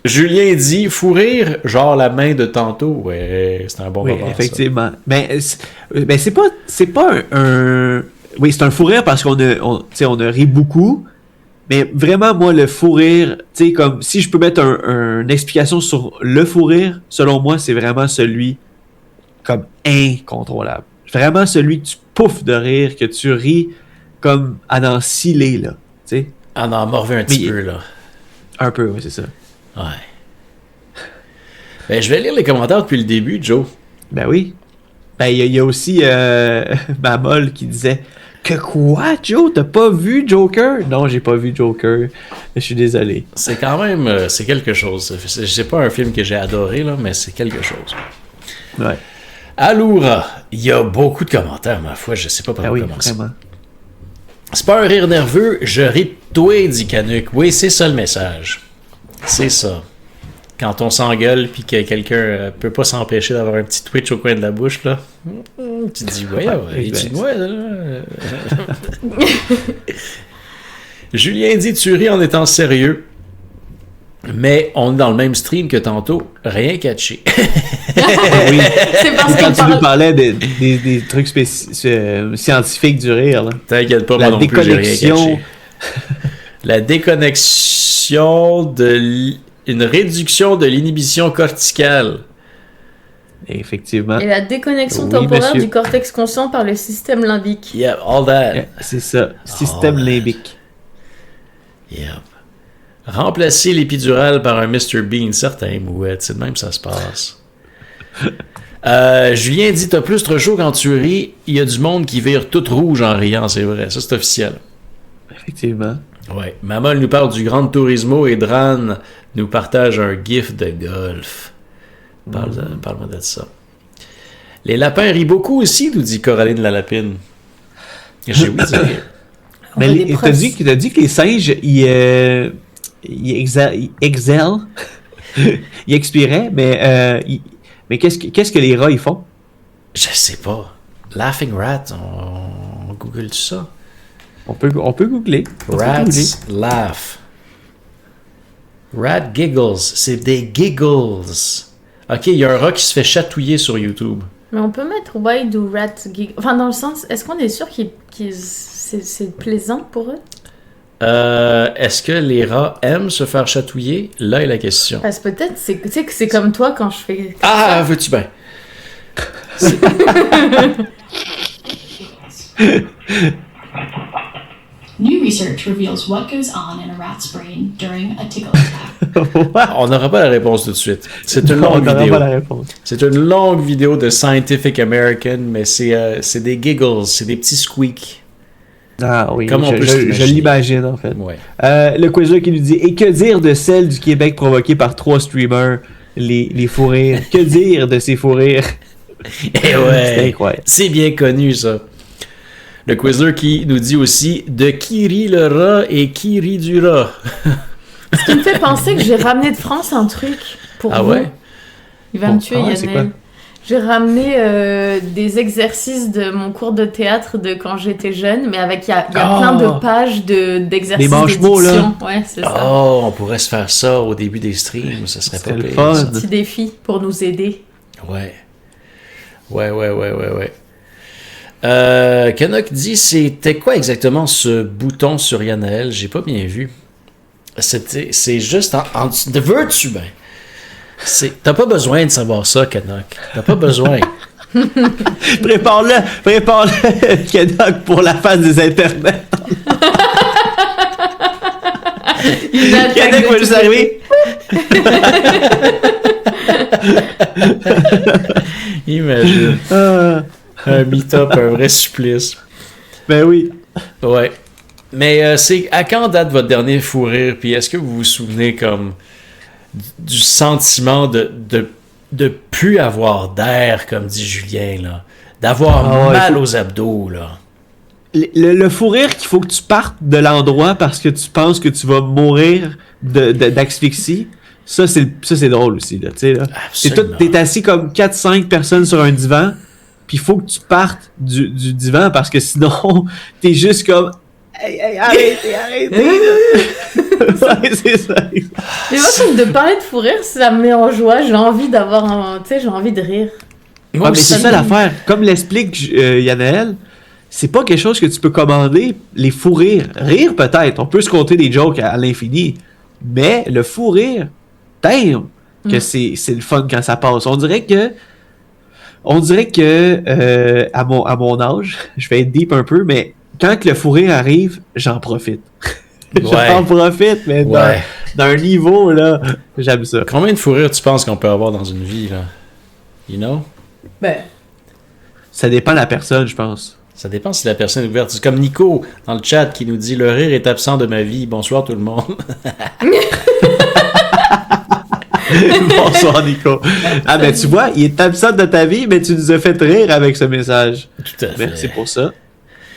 Julien dit fou rire, genre la main de tantôt. Ouais, c'est un bon Oui, moment. effectivement. Mais c'est pas un... Oui, c'est un fou rire parce tu sais, on a ri beaucoup. Mais vraiment, moi, le fou rire, tu sais, comme si je peux mettre une explication sur le fou rire, selon moi, c'est vraiment celui comme incontrôlable. Vraiment celui que tu pouffes de rire, que tu ris comme à n'en sciller, là. Tu sais, Ça. Ah non, m'en reviens un petit Mais- peu, là. un peu, oui, c'est ça. Ouais. Ben, je vais lire les commentaires depuis le début, Joe. Ben oui. Ben, il y a aussi Mamol qui disait que quoi, Joe? T'as pas vu Joker? Non, j'ai pas vu Joker. Je suis désolé. C'est quand même... c'est quelque chose. C'est pas un film que j'ai adoré, là, mais c'est quelque chose. Ouais. Aloura, il y a beaucoup de commentaires, ma foi, je sais pas par Ben où oui, commencer. vraiment. C'est pas un rire nerveux, je ris de toi, dit Canuck. Oui, c'est ça le message. C'est ça. Quand on s'engueule puis que quelqu'un peut pas s'empêcher d'avoir un petit twitch au coin de la bouche, là, tu te dis, ouais, tu moi, là. Julien dit, tu ris en étant sérieux, mais on est dans le même stream que tantôt, rien catché. Oui. C'est parce Quand qu'on tu nous parle... parlais des trucs scientifiques du rire, là. T'inquiète pas, La moi non plus, j'ai rien déconnexion. caché. La déconnexion une réduction de l'inhibition corticale. Effectivement. Et la déconnexion Oui, temporaire monsieur. du cortex conscient par le système limbique. Yeah, all that. C'est ça. Système limbique. Yep. Remplacer l'épidural par un Mr. Bean, certain, mouette, c'est de même que ça se passe. Julien dit, t'as plus trop chaud quand tu ris, il y a du monde qui vire tout rouge en riant, c'est vrai, ça c'est officiel. Effectivement. Ouais. Mamol nous parle du Grand Turismo et Dran nous partage un gif de golf. Parle-moi de ça. Les lapins rient beaucoup aussi, nous dit Coraline la lapine. J'ai oublié de dire. On Mais a des t'as dit que les singes, ils excellent. Ils expiraient, mais qu'est-ce que les rats, ils font? Je sais pas. Laughing Rat, on google tout ça. On peut googler. On peut Rats googler. laugh. Rat giggles, c'est des giggles. Ok, il y a un rat qui se fait chatouiller sur YouTube. Mais on peut mettre wide ou rat gig. Enfin, dans le sens, est-ce qu'on est sûr c'est plaisant pour eux? Est-ce que les rats aiment se faire chatouiller? Là est la question. Parce que peut-être, tu sais que c'est comme toi quand je fais. Ah, veux-tu bien? New research reveals what goes on in a rat's brain during a tickle attack. On n'aura pas la réponse tout de suite. C'est une On longue n'aura vidéo. pas la réponse. C'est une longue vidéo de Scientific American, mais c'est des giggles, c'est des petits squeaks. Ah oui, Comme on peut je s'imaginer. l'imagine en fait. Ouais. Le quizzer qui nous dit « Et que dire de celle du Québec provoquée par 3 streamers, les fous rires? Que dire de ces fous rires? » Et C'est ouais, incroyable. c'est bien connu ça. Le quizzer qui nous dit aussi de qui rit le rat et qui rit du rat. Ce qui me fait penser que j'ai ramené de France un truc pour Ah vous. ouais? Il va Bon, me tuer, ah ouais, c'est Yannel. quoi? J'ai ramené des exercices de mon cours de théâtre de quand j'étais jeune, mais avec il y a plein de pages d'exercices Des manche-mots, là. d'édiction. Ouais, c'est ça. Oh, on pourrait se faire ça au début des streams, ça serait C'est pas le pire. fun. ça. Petit défi pour nous aider. Ouais. Ouais. Canuck dit, c'était quoi exactement ce bouton sur Yanaël? J'ai pas bien vu. C'est juste en dessous de veux-tu, ben. T'as pas besoin de savoir ça, Canuck. T'as pas besoin. Prépare-le, Canuck, pour la phase des internets. Canuck va juste arriver. Imagine. Un meet-up, un vrai supplice. Ben oui. Ouais. Mais c'est à quand date votre dernier fou rire? Puis est-ce que vous vous souvenez comme du sentiment de plus avoir d'air, comme dit Julien, là? D'avoir Ah ouais, mal aux abdos, là. Le fou rire qu'il faut que tu partes de l'endroit parce que tu penses que tu vas mourir d'asphyxie, ça c'est drôle aussi, là, tu sais, là. Absolument. T'es assis comme 4-5 personnes sur un divan, puis il faut que tu partes du divan parce que sinon, t'es juste comme hey, arrêtez. Ouais, c'est ça. Mais moi, comme de parler de fou rire, ça me met en joie. J'ai envie d'avoir un... Tu sais, j'ai envie de rire. Moi Ouais, mais aussi. c'est ça l'affaire. Comme l'explique Yanaël, c'est pas quelque chose que tu peux commander, les fous rires. Rire, peut-être. On peut se compter des jokes à l'infini. Mais le fou rire, damn, que c'est le fun quand ça passe. On dirait que à mon âge, je vais être deep un peu, mais quand que le fou rire arrive, j'en profite. J'en profite, mais Ouais. dans un niveau, là, j'aime ça. Combien de fou rires tu penses qu'on peut avoir dans une vie, là? You know? Ben, Ça dépend de la personne, je pense. Ça dépend si la personne est ouverte. C'est comme Nico dans le chat qui nous dit « Le rire est absent de ma vie. Bonsoir tout le monde. » Bonsoir, Nico. Ah, ben tu vois, il est absent de ta vie, mais tu nous as fait rire avec ce message. Tout à fait. Merci pour ça.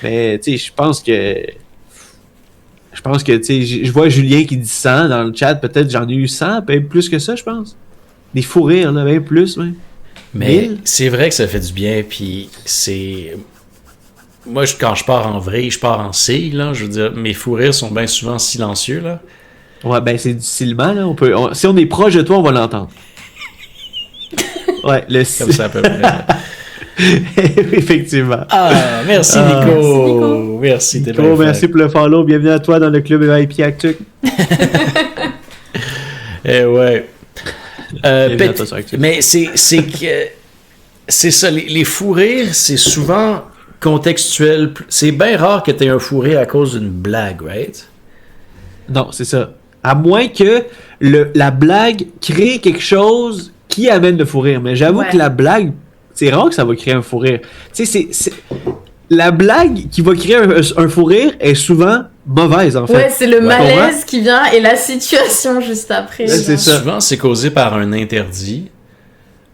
Mais, tu sais, je pense que, tu sais, je vois Julien qui dit 100 dans le chat. Peut-être j'en ai eu 100, même plus que ça, je pense. Des fous rires, là, même plus, même. Mais 1000? c'est vrai que ça fait du bien, puis c'est... Moi, quand je pars en vrille, je pars en cille, là. Je veux dire, mes fous rires sont bien souvent silencieux, là. Ouais, ben c'est difficilement, là. Si on est proche de toi, on va l'entendre. Ouais, le Comme ça, à peu près. Effectivement. Ah, merci Ah. Nico. Merci, Nico. Merci, t'es Nico, bien merci fait. pour le follow. Bienvenue à toi dans le club VIP Actu. Eh ouais. Bienvenue à toi sur Actu. Mais c'est que... C'est ça, les fous rires, c'est souvent contextuel. C'est bien rare que t'aies un fou rire à cause d'une blague, right? Non, c'est ça. À moins que la blague crée quelque chose qui amène le fou rire. Mais j'avoue Ouais. que la blague, c'est rare que ça va créer un fou rire. Tu sais, la blague qui va créer un fou rire est souvent mauvaise, en fait. ouais, c'est le Ouais. malaise qui vient et la situation juste après. Ouais, c'est genre. ça. Souvent, c'est causé par un interdit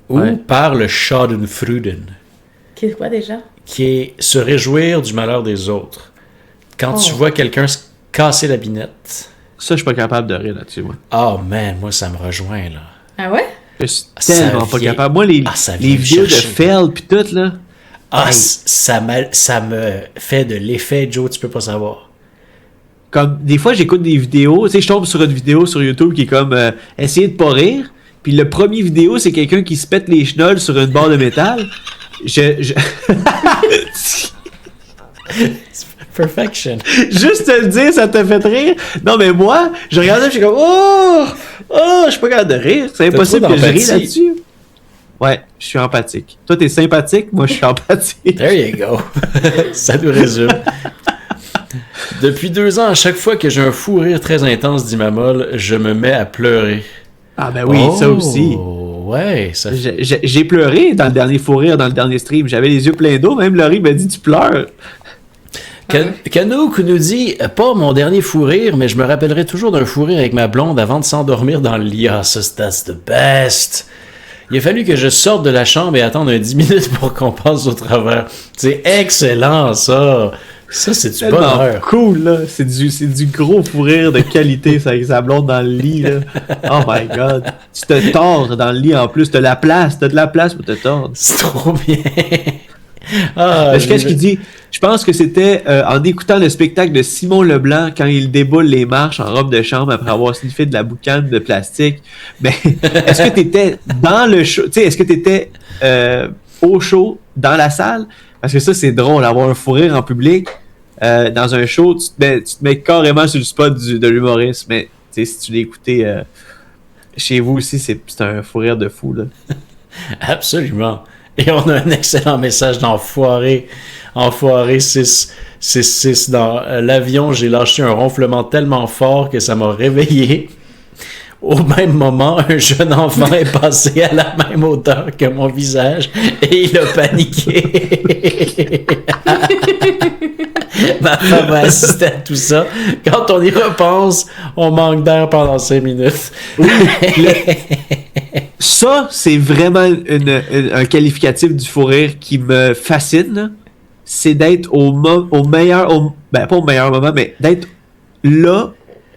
ou Ouais. par le Schadenfreude, Qu'est-ce quoi déjà? qui est se réjouir du malheur des autres. Quand tu Oh. vois quelqu'un se casser la binette, Ça, je suis pas capable de rire là-dessus, moi. oh man, moi ça me rejoint là. Ah ouais? Je suis Ça tellement pas vient- capable. Moi, les ça vient me vidéos de chercher. fail pis tout, là. Ah, Hey. ça me fait de l'effet, Joe, tu peux pas savoir. Comme, des fois, j'écoute des vidéos. Tu sais, je tombe sur une vidéo sur YouTube qui est comme essayer de pas rire. Puis le premier vidéo, c'est quelqu'un qui se pète les chenolles sur une barre de métal. Perfection. Juste te le dire, ça te fait rire. Non, mais moi, je regarde ça, je suis comme oh, je suis pas capable de rire. C'est impossible trop que je rie d'empathie. là-dessus. Ouais, je suis empathique. Toi, t'es sympathique, moi, je suis empathique. There you go. Ça nous résume. Depuis 2 ans, à chaque fois que j'ai un fou rire très intense, dit Mamol, je me mets à pleurer. Ah, ben oui, ça aussi. Ouais, ça fait... J'ai pleuré dans le dernier fou rire, dans le dernier stream. J'avais les yeux pleins d'eau. Même Laurie m'a dit tu pleures. Canouk nous dit « Pas mon dernier fou rire, mais je me rappellerai toujours d'un fou rire avec ma blonde avant de s'endormir dans le lit. Ah, ça, that's the best! » Il a fallu que je sorte de la chambre et attendre 10 minutes pour qu'on passe au travers. C'est excellent, ça! Ça, c'est du bonheur. Cool, là. C'est du gros fou rire de qualité, ça, avec sa blonde dans le lit, là. Oh my God. Tu te tords dans le lit, en plus. T'as de la place pour te tordre. C'est trop bien. Qu'est-ce qu'il dit? Je pense que c'était en écoutant le spectacle de Simon Leblanc quand il déboule les marches en robe de chambre après avoir sniffé de la boucane de plastique. Mais est-ce que t'étais dans le show? Tu sais, est-ce que t'étais au show, dans la salle? Parce que ça, c'est drôle, avoir un fou rire en public. Dans un show, tu te mets carrément sur le spot de l'humoriste. Mais tu sais, si tu l'as écouté chez vous aussi, c'est un fou rire de fou, là. Absolument. Et on a un excellent message d'Enfoiré. Enfoiré 666 dans l'avion, j'ai lâché un ronflement tellement fort que ça m'a réveillé. Au même moment, un jeune enfant est passé à la même hauteur que mon visage et il a paniqué. Ma femme a assisté à tout ça. Quand on y repense, on manque d'air pendant 5 minutes. Oui, ça, c'est vraiment un qualificatif du fou rire qui me fascine, là. C'est d'être au meilleur, pas au meilleur moment, mais d'être là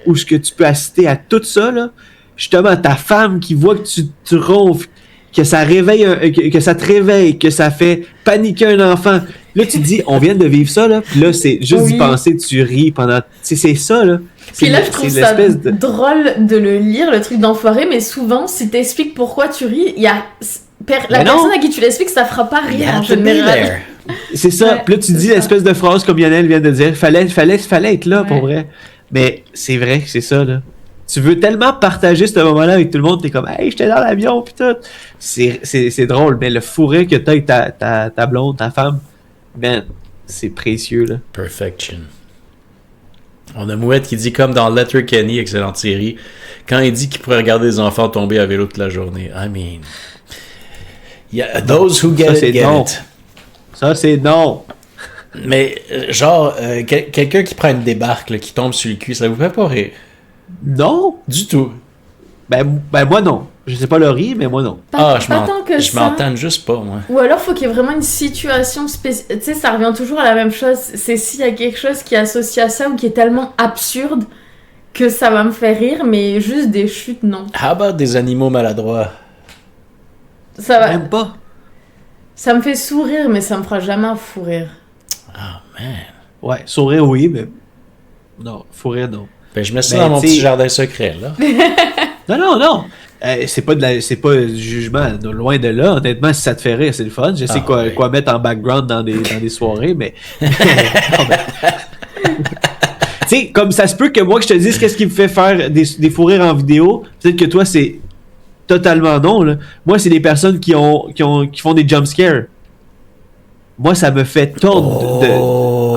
où ce que tu peux assister à tout ça, là. Justement, ta femme qui voit que tu ronfles, que ça te réveille, que ça fait paniquer un enfant. Là, tu te dis, on vient de vivre ça, là. Puis là, c'est juste d'y penser, tu ris pendant... C'est ça, là. Puis là, je trouve ça drôle de le lire, le truc d'enfoiré, mais souvent, si t'expliques pourquoi tu ris, il y a... La personne à qui tu l'expliques, ça fera pas rire en général. C'est ça. Ouais, puis là, tu dis l'espèce de phrase comme Lionel vient de dire. Fallait être là, pour vrai. Mais c'est vrai que c'est ça, là. Tu veux tellement partager ce moment-là avec tout le monde, t'es comme, hey, j'étais dans l'avion, pis tout. C'est drôle, mais le fou rire que t'as avec ta blonde, ta femme, man, c'est précieux, là. Perfection. On a Mouette qui dit, comme dans Letterkenny, excellente série, quand il dit qu'il pourrait regarder les enfants tomber à vélo toute la journée. I mean, yeah, those who get it, get it. Ça, c'est non. Mais, genre, quelqu'un qui prend une débarque, là, qui tombe sur le cul, ça vous fait pas rire? Non. Du tout. Ben moi, non. Je sais pas le rire, mais moi, non. Je m'entends juste pas, moi. Ou alors, faut qu'il y ait vraiment une situation spéciale. Tu sais, ça revient toujours à la même chose. C'est s'il y a quelque chose qui est associé à ça ou qui est tellement absurde que ça va me faire rire, mais juste des chutes, non. How about des animaux maladroits? Ça va... Même pas. Ça me fait sourire, mais ça me fera jamais un fou rire. Ah, man. Ouais, sourire, oui, mais... Non, fou rire, non. Ben, je mets ça dans mon petit jardin secret, là. Non. C'est pas du jugement, loin de là. Honnêtement, si ça te fait rire, c'est le fun. Je sais quoi mettre en background dans des soirées, mais... Tu sais, comme ça se peut que moi, que je te dise qu'est-ce qui me fait faire des fous rires en vidéo, peut-être que toi, c'est totalement non, là. Moi, c'est des personnes qui font des jump scares. Moi, ça me fait tordre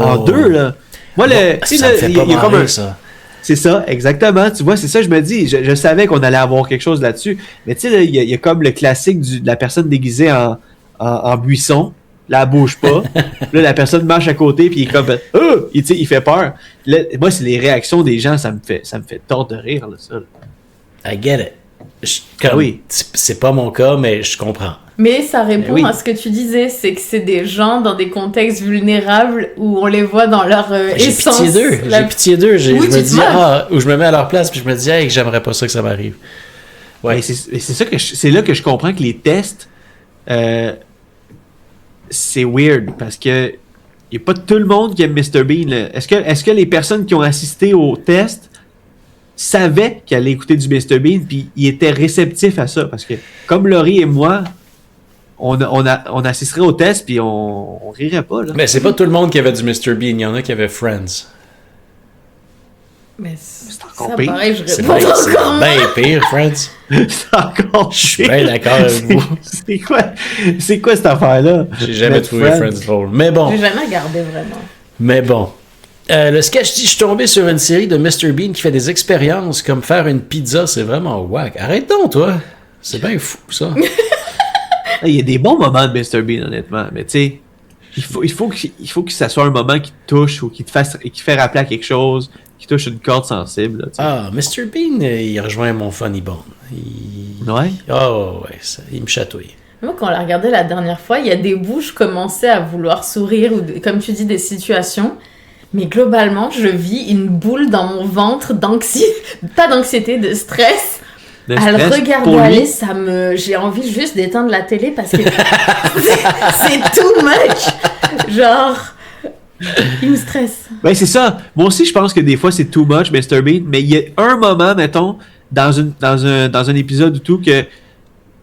en deux, là. Moi, il y a comme un... ça. C'est ça, exactement. Tu vois, c'est ça, je me dis. Je savais qu'on allait avoir quelque chose là-dessus. Mais tu sais, il y a comme le classique de la personne déguisée en buisson. Là, elle bouge pas. Là, la personne marche à côté, puis il est comme... il fait peur. Là, moi, c'est les réactions des gens, ça me fait tordre de rire, là, ça. I get it. Oui. C'est pas mon cas, mais je comprends. Mais ça répond à ce que tu disais, c'est que c'est des gens dans des contextes vulnérables où on les voit dans leur essence. J'ai pitié d'eux. Je me dis, où je me mets à leur place, puis je me dis, hey, j'aimerais pas ça que ça m'arrive. Ouais. C'est là que je comprends que les tests, c'est weird, parce que il n'y a pas tout le monde qui aime Mr. Bean. Là. Est-ce que les personnes qui ont assisté au test savaient qu'elle allait écouter du Mr. Bean, puis ils étaient réceptifs à ça? Parce que, comme Laurie et moi, on assisterait au test, puis on rirait pas. Là. Mais c'est pas tout le monde qui avait du Mr. Bean. Il y en a qui avaient Friends. Mais c'est encore pire. Pareil, c'est bien pire, Friends. C'est encore pire. Je suis bien d'accord avec vous. C'est quoi cette affaire-là? J'ai jamais trouvé Friends drôle. Mais bon. J'ai jamais regardé vraiment. Mais bon. Le sketch dit, je suis tombé sur une série de Mr. Bean qui fait des expériences comme faire une pizza, c'est vraiment whack. Arrête donc, toi. C'est bien fou, ça. Il y a des bons moments de Mr. Bean, honnêtement. Mais tu sais, il faut que ça soit un moment qui te touche ou qui fait rappeler à quelque chose, qui touche une corde sensible. Là, Ah, Mr. Bean, il rejoint mon funny bone. Ouais. Oh, ouais, il me chatouille. Moi, quand on l'a regardé la dernière fois, il y a des bouts, je commençais à vouloir sourire, ou comme tu dis, des situations. Mais globalement, je vis une boule dans mon ventre pas d'anxiété, de stress. À le regarder aller, j'ai envie juste d'éteindre la télé parce que c'est too much. Genre, il me stresse. Ben, c'est ça. Moi aussi, je pense que des fois, c'est too much, Mr. Bean. Mais il y a un moment, mettons, dans un épisode ou tout, que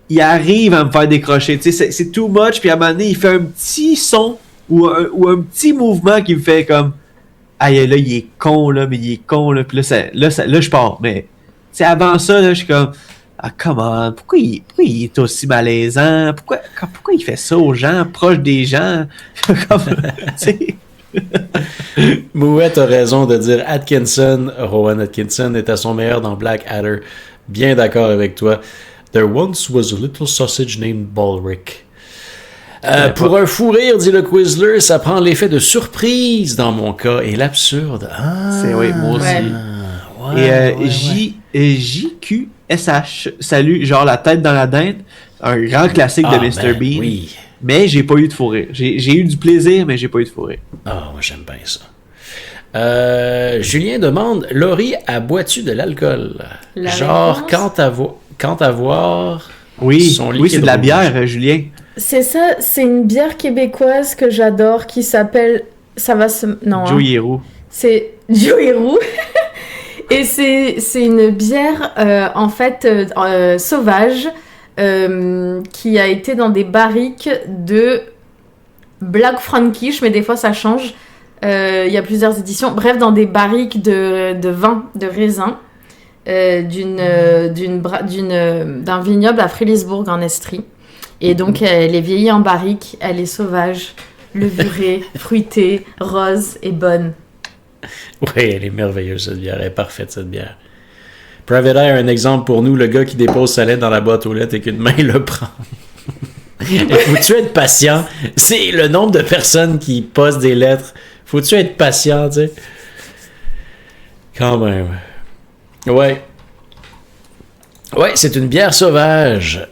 il arrive à me faire décrocher. Tu sais, c'est too much, puis à un moment donné, il fait un petit son ou un petit mouvement qui me fait comme aïe, là, il est con, là, mais il est con, là. Puis là, je pars. Mais, tu sais, avant ça, là, je suis comme, ah, come on, pourquoi il est aussi malaisant? Pourquoi il fait ça aux gens, proches des gens? Comme, tu sais. Mouette a raison de dire Rowan Atkinson est à son meilleur dans Black Adder. Bien d'accord avec toi. There once was a little sausage named Balric. Pour un fou rire, dit le Quizler, ça prend l'effet de surprise dans mon cas et l'absurde. Ah, c'est oui, moi aussi. Ouais, et JQSH, salut, genre la tête dans la dinde, un grand classique de Mr. Bean. Oui. Mais j'ai pas eu de fou rire. J'ai eu du plaisir, mais j'ai pas eu de fou rire. Ah, moi j'aime bien ça. Julien demande, Laurie, bois-tu de l'alcool? Genre, quand à voir son liquide c'est de la rouge. bière, Julien. C'est ça, c'est une bière québécoise que j'adore qui s'appelle... Joey Héroux. C'est Joey Héroux. Et c'est une bière, en fait, sauvage, qui a été dans des barriques de Black Frankish, mais des fois ça change. Il y a plusieurs éditions. Bref, dans des barriques de vin, de raisin, d'un vignoble à Frélisbourg en Estrie. Et donc, elle est vieillie en barrique, elle est sauvage, levurée, fruitée, rose et bonne. Oui, elle est merveilleuse, cette bière. Elle est parfaite, cette bière. Private Eye a un exemple pour nous, le gars qui dépose sa lettre dans la boîte aux lettres et qu'une main le prend. Faut-tu être patient? C'est le nombre de personnes qui posent des lettres. Faut-tu être patient, tu sais? Quand même. Ouais. Ouais, c'est une bière sauvage.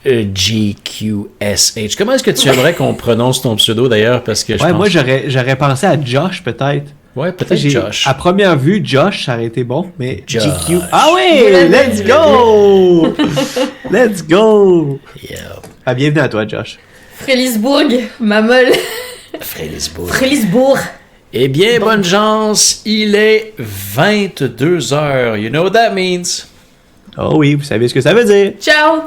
GQSH. Comment est-ce que tu aimerais qu'on prononce ton pseudo d'ailleurs? Parce que moi j'aurais pensé à Josh peut-être. Ouais, peut-être Josh. À première vue, Josh, ça aurait été bon, mais Josh. GQ. Ah oui! Let's go! Let's go! Yeah. Ah, bienvenue à toi, Josh. Frélisbourg, ma molle. Frélisbourg. Eh bien, bonne chance. Il est 22h. You know what that means? Oh oui, vous savez ce que ça veut dire. Ciao!